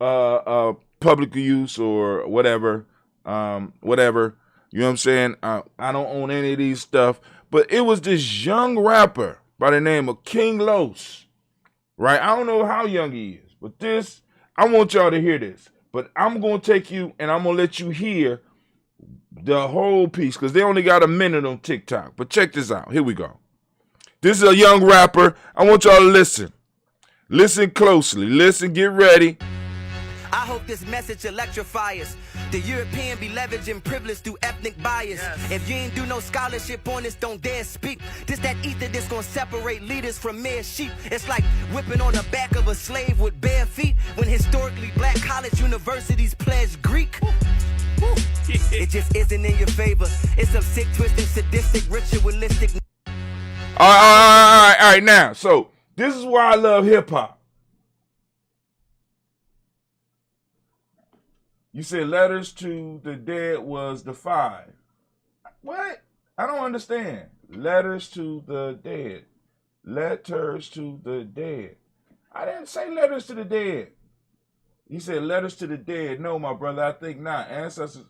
Public use or whatever. You know what I'm saying? I don't own any of these stuff, but it was this young rapper by the name of King Los, right? I don't know how young he is, but I want y'all to hear this. But I'm going to take you and I'm going to let you hear the whole piece because they only got a minute on TikTok. But check this out. Here we go. This is a young rapper. I want y'all to listen. Listen closely. Listen, get ready. I hope this message electrifies. The European be leveraging privilege through ethnic bias. Yes. If you ain't do no scholarship on this, don't dare speak. This that ether that's gonna separate leaders from mere sheep. It's like whipping on the back of a slave with bare feet when historically black college universities pledge Greek. It just isn't in your favor. It's some sick, twisted, sadistic, ritualistic. All right. Now, so this is why I love hip hop. You said Letters to the Dead was the 5. What? I don't understand. Letters to the Dead. Letters to the Dead. I didn't say Letters to the Dead. You said Letters to the Dead. No, my brother, I think not. Ancestors.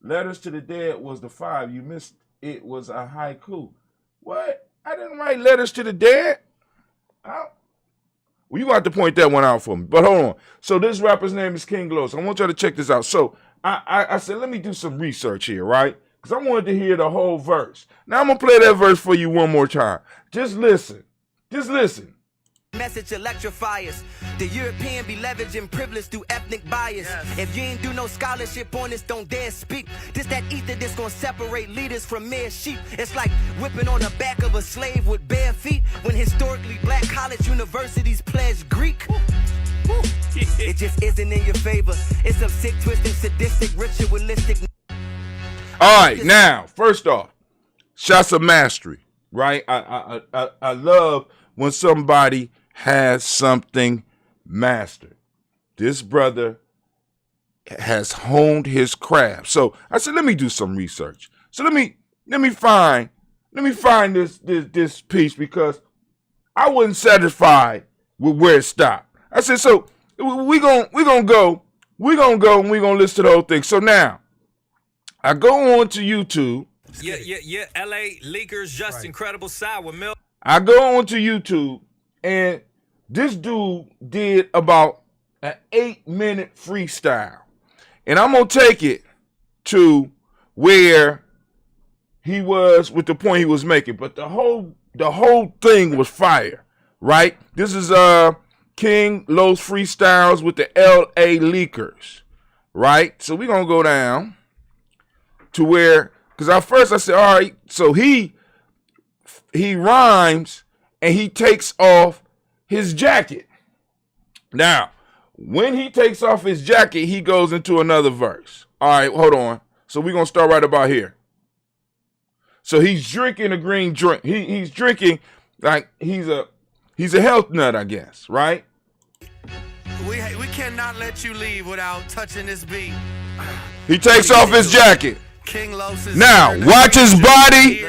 Letters to the Dead was the 5. You missed it was a haiku. What? I didn't write Letters to the Dead. Well, you got to point that one out for me. But hold on. So this rapper's name is King Los. I want y'all to check this out. So I said, let me do some research here, right? Because I wanted to hear the whole verse. Now I'm going to play that verse for you one more time. Just listen. Message electrifiers. The European be leveraging privilege through ethnic bias. If you ain't do no scholarship on this, don't dare speak. This that ether that's gonna separate leaders from mere sheep. It's like whipping on the back of a slave with bare feet when historically black college universities pledge Greek. It just isn't in your favor. It's some sick, twisted, sadistic, ritualistic. All right, now, first off, shots of mastery, right? I love when somebody has something mastered. This brother has honed his craft. So I said, let me do some research. So let me find this piece, because I wasn't satisfied with where it stopped. I said, so we're gonna go and we're gonna listen to the whole thing. So now I go on to YouTube. Yeah. LA Leakers, just incredible sour milk. I go on to YouTube, and this dude did about an 8-minute freestyle. And I'm going to take it to where he was with the point he was making. But the whole thing was fire, right? This is King Los Freestyles with the LA Leakers, right? So we're going to go down to where, because at first I said, all right, so he rhymes and he takes off his jacket. Now, when he takes off his jacket, he goes into another verse. All right, hold on. So we're going to start right about here. So he's drinking a green drink. He's drinking like he's a health nut, I guess, right? We cannot let you leave without touching this beat. He takes off his jacket. King Los is now, watch his body.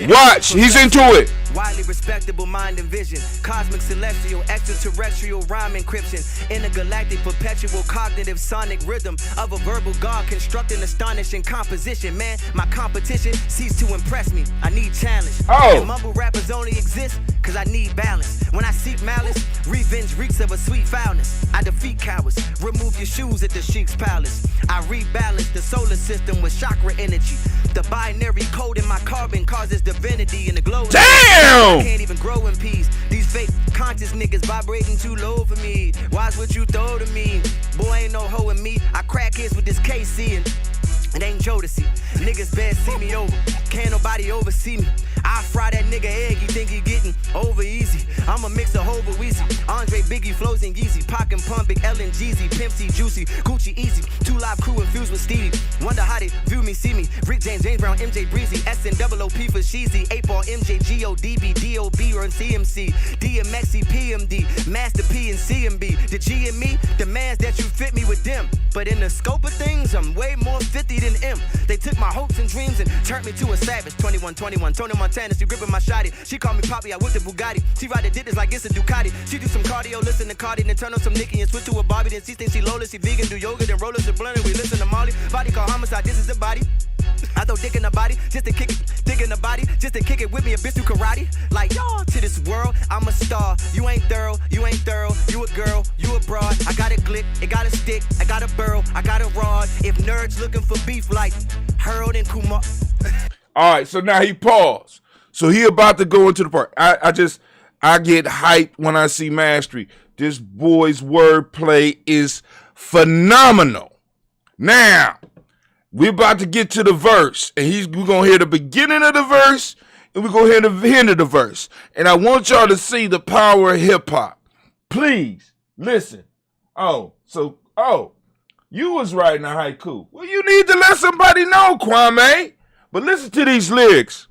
Watch, he's into it. Widely respectable mind and vision. Cosmic, celestial, extraterrestrial rhyme encryption. Intergalactic, perpetual, cognitive, sonic rhythm of a verbal god constructing astonishing composition. Man, my competition ceased to impress me. I need challenge. And mumble rappers only exist cause I need balance. When I seek malice, revenge reeks of a sweet foulness. I defeat cowards. Remove your shoes at the Sheik's palace. I rebalance the solar system with chakra energy. The binary code in my carbon causes divinity in the glow. Damn! I can't even grow in peace. These fake conscious niggas vibrating too low for me. Watch what you throw to me. Boy, ain't no hoe in me. I crack hits with this KC and it ain't Jodeci. Niggas bad see me over. Can't nobody oversee me. I fry that nigga egg, he think he getting over easy. I'm a mix of Hova Weezy, Andre, Biggie, Flows, and Yeezy. Pac and Pun, Big L and Jeezy, Pimp C, Juicy, Gucci, Easy. 2 Live Crew infused with Stevie. Wonder how they view me, see me. Rick James, James Brown, MJ Breezy, SNOOP for Sheezy. 8-Ball, MJ, GODB, DOB, or CMC. DMXC, PMD, Master P and CMB. The G and me demands that you fit me with them. But in the scope of things, I'm way more 50 than M. They took my hopes and dreams and turned me to a savage. 21, Tony Montana, she gripping my shotty. She call me Poppy, I whipped the Bugatti. She ride the ditches like it's a Ducati. She do some cardio, listen to Cardi, then turn on some Nicki and switch to a Bobby. Then she thinks she Lola, she vegan, do yoga, then roll us a blunt and we listen to Molly. Body call homicide, this is the body. I throw dick in the body, just to kick it, dick in the body, just to kick it with me, a bitch through karate. Like, y'all, to this world, I'm a star. You ain't thorough, you a girl, you a broad. I got a glick, it got a stick, I got a burl, I got a rod. If nerds looking for beef like Harold and Kumar. All right, so now he paused. So he about to go into the part. I get hyped when I see mastery. This boy's wordplay is phenomenal. Now, we're about to get to the verse, and we're going to hear the beginning of the verse, and we're going to hear the end of the verse. And I want y'all to see the power of hip-hop. Please, listen. You was writing a haiku. Well, you need to let somebody know, Kwame. But listen to these lyrics.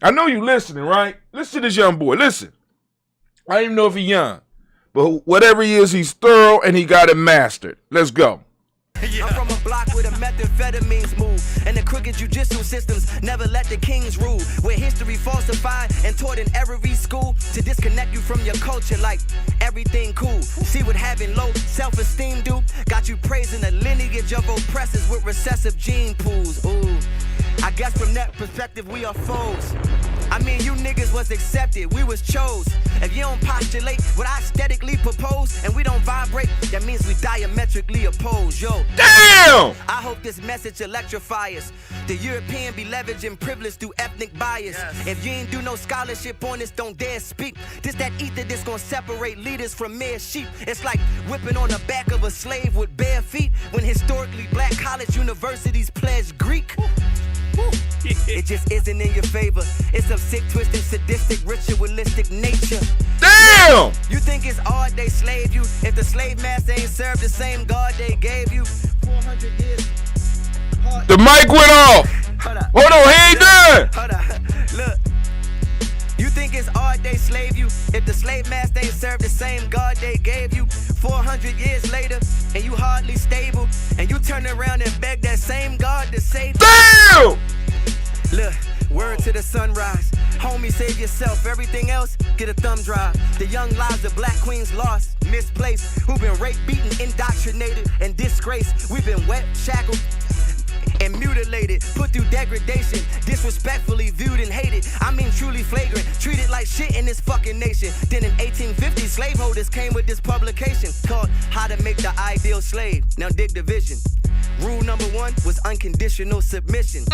I know you listening, right? Listen to this young boy. Listen. I don't even know if he's young. But whatever he is, he's thorough, and he got it mastered. Let's go. I'm from a block where the methamphetamines move, and the crooked judicial systems never let the kings rule. Where history falsified and taught in every school to disconnect you from your culture like everything cool. See what having low self-esteem do? Got you praising the lineage of oppressors with recessive gene pools. Ooh, I guess from that perspective we are foes. I mean, you niggas was accepted, we was chose. If you don't postulate what I aesthetically propose, and we don't vibrate, that means we diametrically opposed. Yo, damn! I hope this message electrifies. The European be leveraging privilege through ethnic bias. If you ain't do no scholarship on this, don't dare speak. This that ether that's gonna separate leaders from mere sheep. It's like whipping on the back of a slave with bare feet when historically black college universities pledge Greek. It just isn't in your favor. It's some sick, twisted, sadistic, ritualistic nature. Damn! You think it's odd they slaved you if the slave master ain't served the same God they gave you? 400 years. The mic went off. Hold on, he ain't done. Hold on. Look. You think it's odd they slave you if the slave master ain't served the same God they gave you? 400 years later, and you hardly stable, and you turn around and beg that same God to save you. Damn! Look, word to the sunrise. Homie, save yourself. Everything else, get a thumb drive. The young lives of black queens lost, misplaced, who've been raped, beaten, indoctrinated, and disgraced. We've been wet, shackled, and mutilated, put through degradation, disrespectfully viewed and hated. I mean truly flagrant, treated like shit in this fucking nation. Then in 1850, slaveholders came with this publication called How to Make the Ideal Slave. Now dig the vision. Rule number 1 was unconditional submission.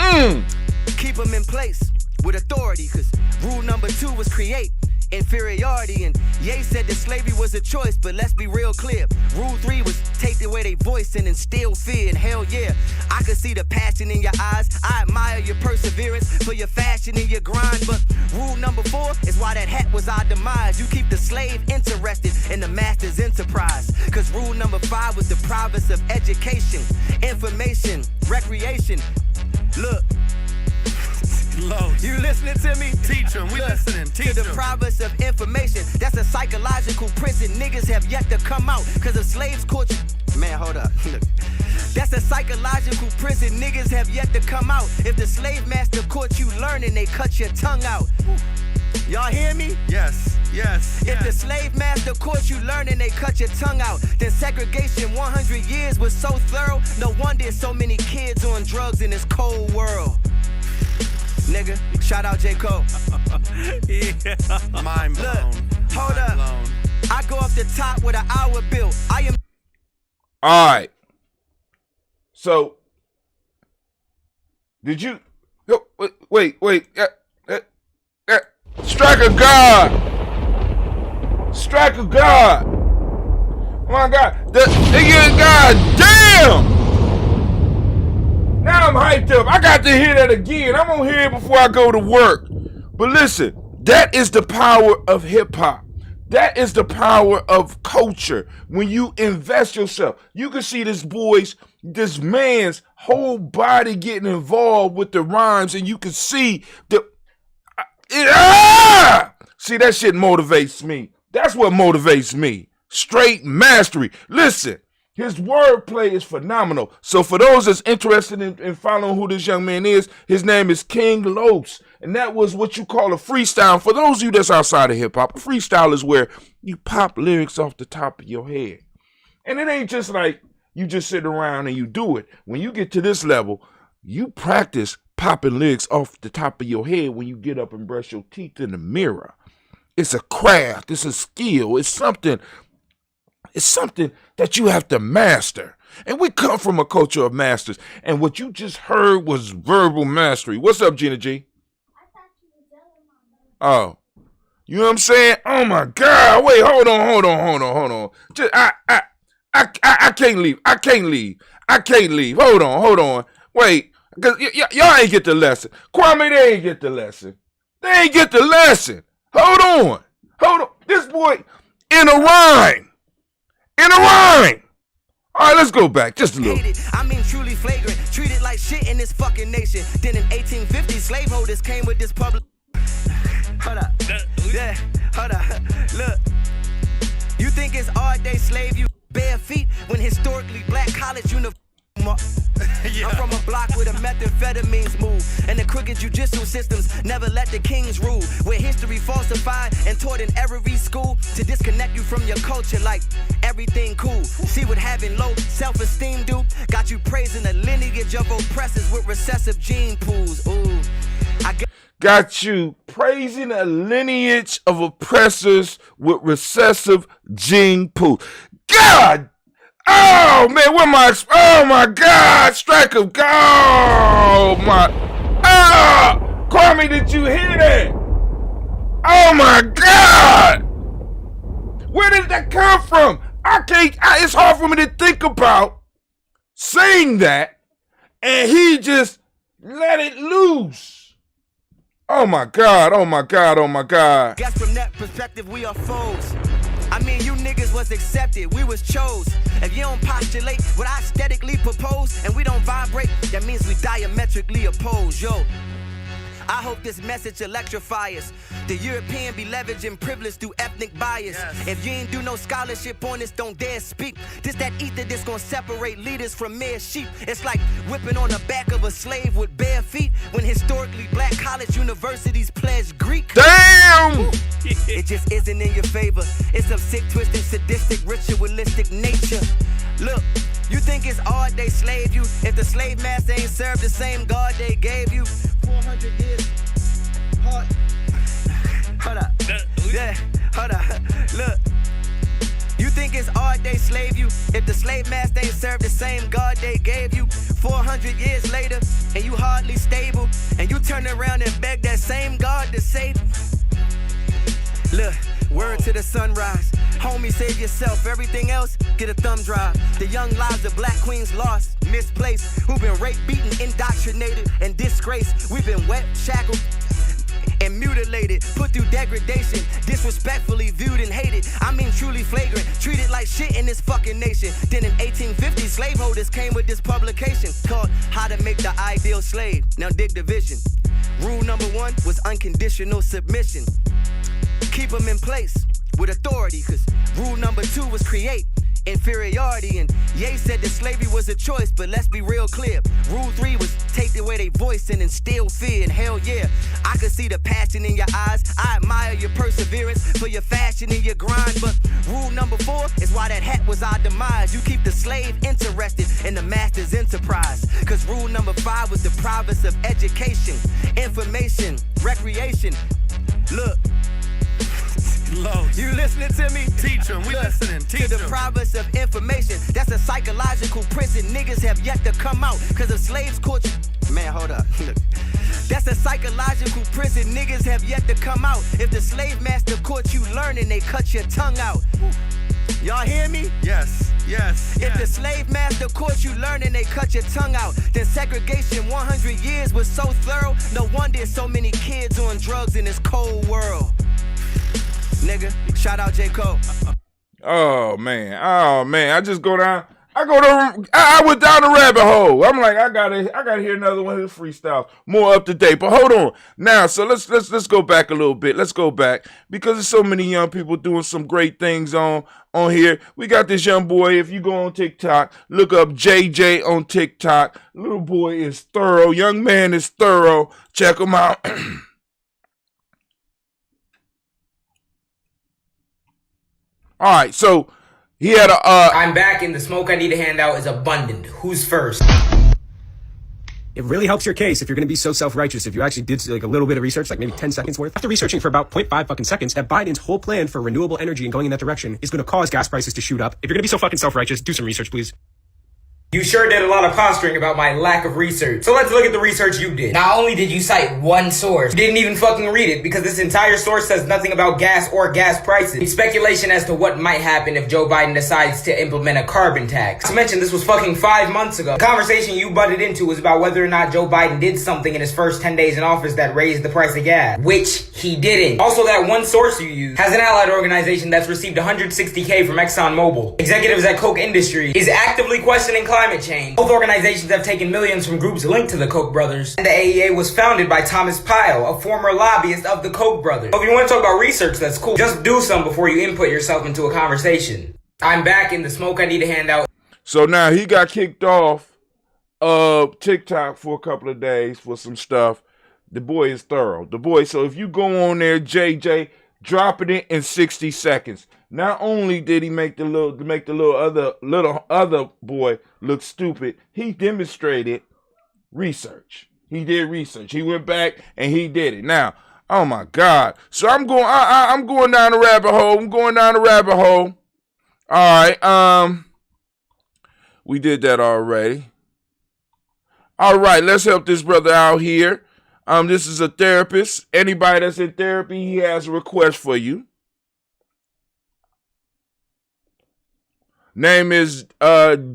Keep them in place with authority, cause rule number 2 was create inferiority. And Ye said that slavery was a choice, but let's be real clear. Rule 3 was take away their voice and instill fear. And hell yeah, I could see the passion in your eyes. I admire your perseverance for your fashion and your grind. But rule number 4 is why that hat was our demise. You keep the slave interested in the master's enterprise. Cause rule number 5 was deprive us of education, information, recreation. Look, you listening to me? Teach them, we listening, teach them. To deprive us of information, that's a psychological prison. Niggas have yet to come out, cause if slaves caught you. Man, hold up. That's a psychological prison. Niggas have yet to come out. If the slave master caught you learning, they cut your tongue out. Y'all hear me? Yes. If the slave master caught you learning, they cut your tongue out. Then segregation 100 years was so thorough. No wonder there's so many kids on drugs in this cold world. Nigga, shout out J. Cole. Yeah. Mind blown. Look, hold up. I go off the top with an hour bill. I am. All right. So, did you? Wait. Strike of God. Oh my God. God damn. Now I'm hyped up. I got to hear that again. I'm gonna hear it before I go to work. But listen, that is the power of hip hop. That is the power of culture. When you invest yourself, you can see this man's whole body getting involved with the rhymes, and you can see see, that shit motivates me. That's what motivates me. Straight mastery. Listen. His wordplay is phenomenal. So for those that's interested in following who this young man is, his name is King Los. And that was what you call a freestyle. For those of you that's outside of hip-hop, a freestyle is where you pop lyrics off the top of your head. And it ain't just like you just sit around and you do it. When you get to this level, you practice popping lyrics off the top of your head when you get up and brush your teeth in the mirror. It's a craft. It's a skill. It's something that you have to master. And we come from a culture of masters. And what you just heard was verbal mastery. What's up, Gina G? Oh. You know what I'm saying? Oh my God. Wait, hold on. Just I can't leave. I can't leave. Hold on. Wait. Cause y'all ain't get the lesson. Kwame, they ain't get the lesson. Hold on. This boy in a rhyme. All right, let's go back just a little. I mean truly flagrant, treated like shit in this fucking nation. Then in 1850, slaveholders came with this public. Hold up. Look. You think it's odd they slave you bare feet when historically black college uniform. I'm from a block where the methamphetamines move, and the crooked judicial systems never let the kings rule. Where history falsified and taught in every school to disconnect you from your culture like everything cool. See what having low self-esteem do? Got you praising the lineage of oppressors with recessive gene pools. Ooh, got you praising a lineage of oppressors with recessive gene pools. God! Oh man, oh my God, strike of God, oh my, Kwame, did you hear that? Oh my God, where did that come from? It's hard for me to think about saying that, and he just let it loose. Oh my God, oh my God, oh my God. Guess from that perspective, we are foes. I mean, you niggas was accepted, we was chose. If you don't postulate what I aesthetically propose, and we don't vibrate, that means we diametrically oppose, yo. I hope this message electrifies. The European be leveraging privilege through ethnic bias. Yes. If you ain't do no scholarship on this, don't dare speak. This that ether that's gonna separate leaders from mere sheep. It's like whipping on the back of a slave with bare feet when historically black college universities pledge Greek. Damn! It just isn't in your favor. It's some sick, twisted, sadistic, ritualistic nature. Look, you think it's odd they slave you if the slave master ain't served the same God they gave you? 400 years. Hold up. Yeah, hold up. Look. You think it's odd they slave you if the slave master ain't served the same God they gave you? 400 years later, and you hardly stable, and you turn around and beg that same God to save you. Look, word to the sunrise. Homie, save yourself. Everything else, get a thumb drive. The young lives of black queens lost, misplaced, who've been raped, beaten, indoctrinated, and disgraced. We've been wet, shackled, and mutilated, put through degradation, disrespectfully viewed and hated. I mean truly flagrant, treated like shit in this fucking nation. Then in 1850, slaveholders came with this publication called How to Make the Ideal Slave. Now dig the vision. Rule number 1 was unconditional submission. Keep them in place with authority, cause rule number 2 was create inferiority. And Ye said that slavery was a choice, but let's be real clear. Rule 3 was take away their voice and instill fear. And hell yeah, I could see the passion in your eyes. I admire your perseverance for your fashion and your grind. But rule number 4 is why that hat was our demise. You keep the slave interested in the master's enterprise. Cause rule number 5 was the province of education, information, recreation. Look, you listening to me? Teach them, we listening. Teach to the province of information. That's a psychological prison. Niggas have yet to come out because of slaves caught you. Man, hold up. That's a psychological prison. Niggas have yet to come out. If the slave master caught you learning, they cut your tongue out. Y'all hear me? Yes, yes. If the slave master caught you learning, they cut your tongue out. Then segregation 100 years was so thorough. No wonder so many kids on drugs in this cold world. Nigga, shout out J. Cole. Oh man, I just go down. I went down the rabbit hole. I'm like, I gotta hear another one of his freestyles, more up to date. But hold on, now, so let's go back a little bit. Let's go back because there's so many young people doing some great things on here. We got this young boy. If you go on TikTok, look up JJ on TikTok. Little boy is thorough. Young man is thorough. Check him out. All right, so he had a. I'm back, and the smoke I need to hand out is abundant. Who's first? It really helps your case if you're going to be so self-righteous. If you actually did like a little bit of research, like maybe 10 seconds worth, after researching for about 0.5 fucking seconds, that Biden's whole plan for renewable energy and going in that direction is going to cause gas prices to shoot up. If you're going to be so fucking self-righteous, do some research, please. You sure did a lot of posturing about my lack of research. So let's look at the research you did. Not only did you cite one source, you didn't even fucking read it because this entire source says nothing about gas or gas prices. It's speculation as to what might happen if Joe Biden decides to implement a carbon tax. Not to mention, this was fucking 5 months ago. The conversation you butted into was about whether or not Joe Biden did something in his first 10 days in office that raised the price of gas, which he didn't. Also, that one source you used has an allied organization that's received $160K from ExxonMobil. Executives at Koch Industries is actively questioning climate change. Both organizations have taken millions from groups linked to the Koch brothers. And the AEA was founded by Thomas Pyle, a former lobbyist of the Koch brothers. So if you want to talk about research, that's cool. Just do some before you input yourself into a conversation. I'm back in the smoke I need to hand out. So now he got kicked off of TikTok for a couple of days for some stuff. The boy is thorough. The boy, so if you go on there, JJ, dropping it in 60 seconds. Not only did he make the little other boy look stupid, he demonstrated research. He did research. He went back and he did it. Now, oh my God. So I'm going down the rabbit hole. All right. We did that already. All right, let's help this brother out here. This is a therapist. Anybody that's in therapy, he has a request for you. Name is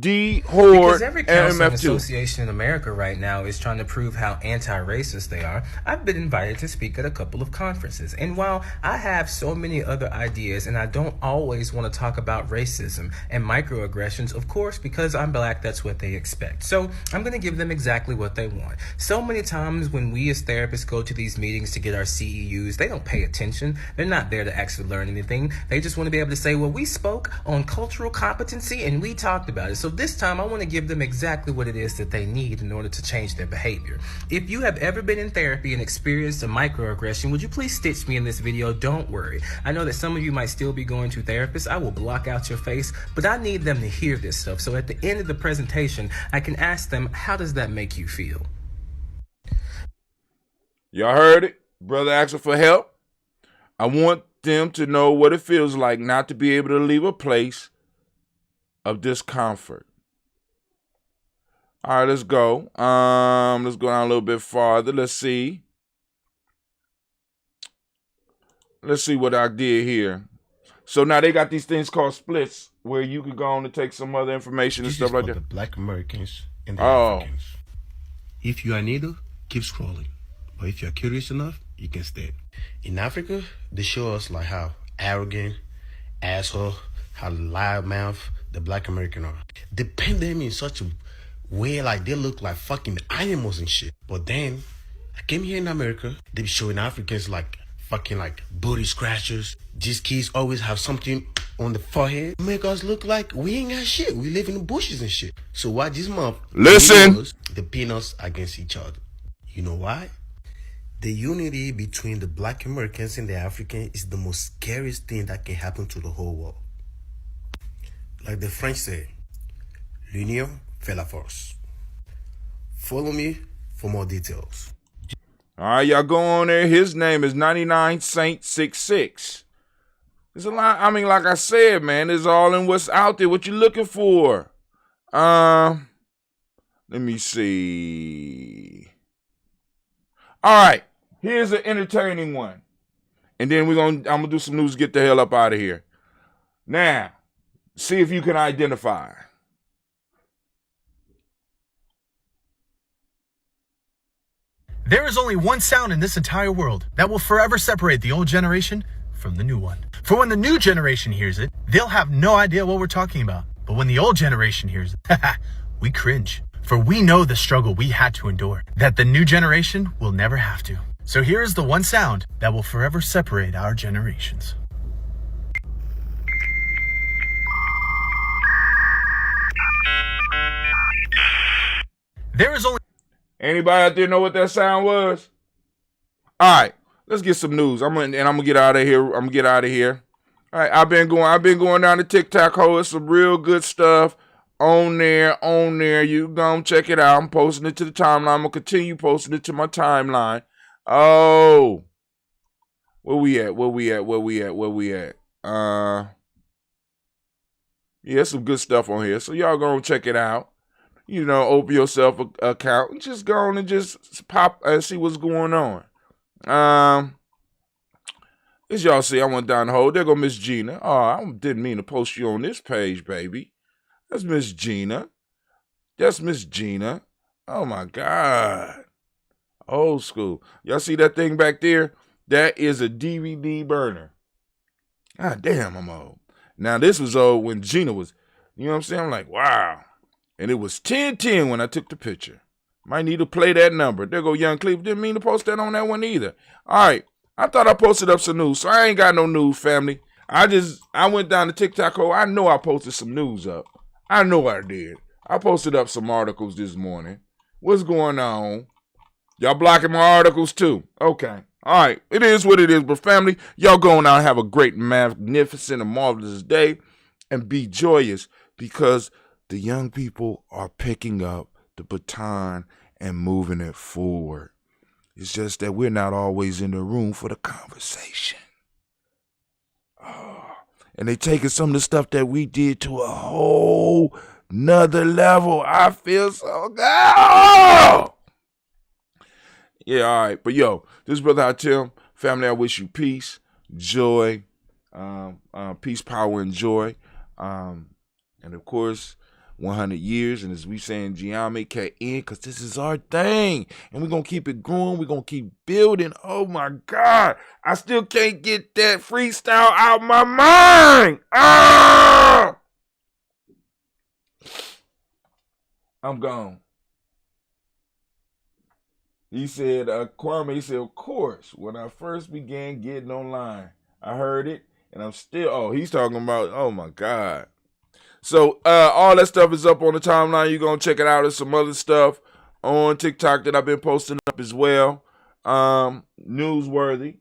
D. Horde. Because every counseling MF2. association in America right now is trying to prove how anti-racist they are. I've been invited to speak at a couple of conferences. And while I have so many other ideas and I don't always want to talk about racism and microaggressions, of course, because I'm black, that's what they expect. So I'm going to give them exactly what they want. So many times when we as therapists go to these meetings to get our CEUs, they don't pay attention. They're not there to actually learn anything. They just want to be able to say, well, we spoke on cultural competency and we talked about it. So this time I want to give them exactly what it is that they need in order to change their behavior. If you have ever been in therapy and experienced a microaggression, would you please stitch me in this video? Don't worry. I know that some of you might still be going to therapists. I will block out your face, but I need them to hear this stuff. So at the end of the presentation, I can ask them, how does that make you feel? Y'all heard it? Brother asking for help. I want them to know what it feels like not to be able to leave a place of discomfort. All right, let's go. Let's go down a little bit farther. Let's see what I did here. So now they got these things called splits where you can go on and take some other information and stuff like that. The Black Americans and the Africans. If you are needle, keep scrolling. But if you're curious enough, you can stay. In Africa, they show us like how arrogant, asshole, how loudmouth the Black American are. They paint them in such a way like they look like fucking animals and shit. But then I came here in America, they be showing Africans like fucking like booty scratchers. These kids always have something on the forehead. Make us look like we ain't got shit. We live in the bushes and shit. So why this month? Listen. They pin us against each other. You know why? The unity between the Black Americans and the Africans is the most scariest thing that can happen to the whole world. Like the French say, l'union fait la force. Follow me for more details. All right, y'all go on there. His name is 99 Saint 66. There's a lot. I mean, like I said, man, it's all in what's out there. What you looking for? Let me see. All right, here's an entertaining one, and then I'm gonna do some news. Get the hell up out of here. Now, see if you can identify. There is only one sound in this entire world that will forever separate the old generation from the new one. For when the new generation hears it, they'll have no idea what we're talking about. But when the old generation hears it, we cringe. For we know the struggle we had to endure, that the new generation will never have to. So here is the one sound that will forever separate our generations. There is only... Anybody out there know what that sound was? All right, let's get some news. I'm gonna get out of here. All right, I've been going down the TikTok hole. It's some real good stuff on there. You go check it out. I'm posting it to the timeline. I'm gonna continue posting it to my timeline. Oh, where we at? Yeah, some good stuff on here. So y'all go check it out. You know, open yourself an account and just go on and just pop and see what's going on. As y'all see, I went down the hole. There go Miss Gina. Oh, I didn't mean to post you on this page, baby. That's Miss Gina. Oh, my God. Old school. Y'all see that thing back there? That is a DVD burner. God damn, I'm old. Now, this was old when Gina was, you know what I'm saying? I'm like, wow. And it was 10:10 when I took the picture. Might need to play that number. There go Young Cleveland. Didn't mean to post that on that one either. All right. I thought I posted up some news, so I ain't got no news, family. I went down to TikTok hole. I know I posted some news up. I know I did. I posted up some articles this morning. What's going on? Y'all blocking my articles too. Okay. All right. It is what it is. But family, y'all go on out and have a great, magnificent, and marvelous day. And be joyous because the young people are picking up the baton and moving it forward. It's just that we're not always in the room for the conversation. Oh, and they taking some of the stuff that we did to a whole another level. I feel so good. Oh! Yeah, all right. But yo, this is Brother Hatim. Family, I wish you peace, joy, peace, power, and joy. And of course, 100 years. And as we say in Giami, K-N, because this is our thing. And we're going to keep it growing. We're going to keep building. Oh, my God. I still can't get that freestyle out my mind. Ah! I'm gone. He said, Kwame, he said, of course, when I first began getting online, I heard it, and I'm still, he's talking about, oh my God. So all that stuff is up on the timeline. You're going to check it out. There's some other stuff on TikTok that I've been posting up as well. Newsworthy.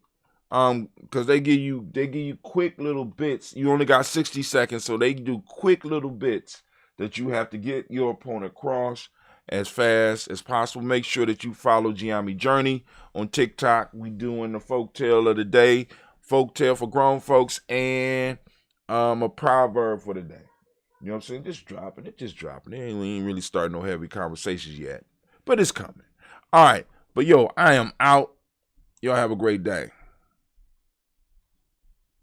Because they give you quick little bits. You only got 60 seconds, so they do quick little bits that you have to get your opponent across as fast as possible. Make sure that you follow Giami Journey on TikTok. We doing the folktale of the day, folktale for grown folks, and a proverb for the day. You know what I'm saying? Just dropping it. We ain't really starting no heavy conversations yet, but it's coming. All right, but yo, I am out. Y'all have a great day.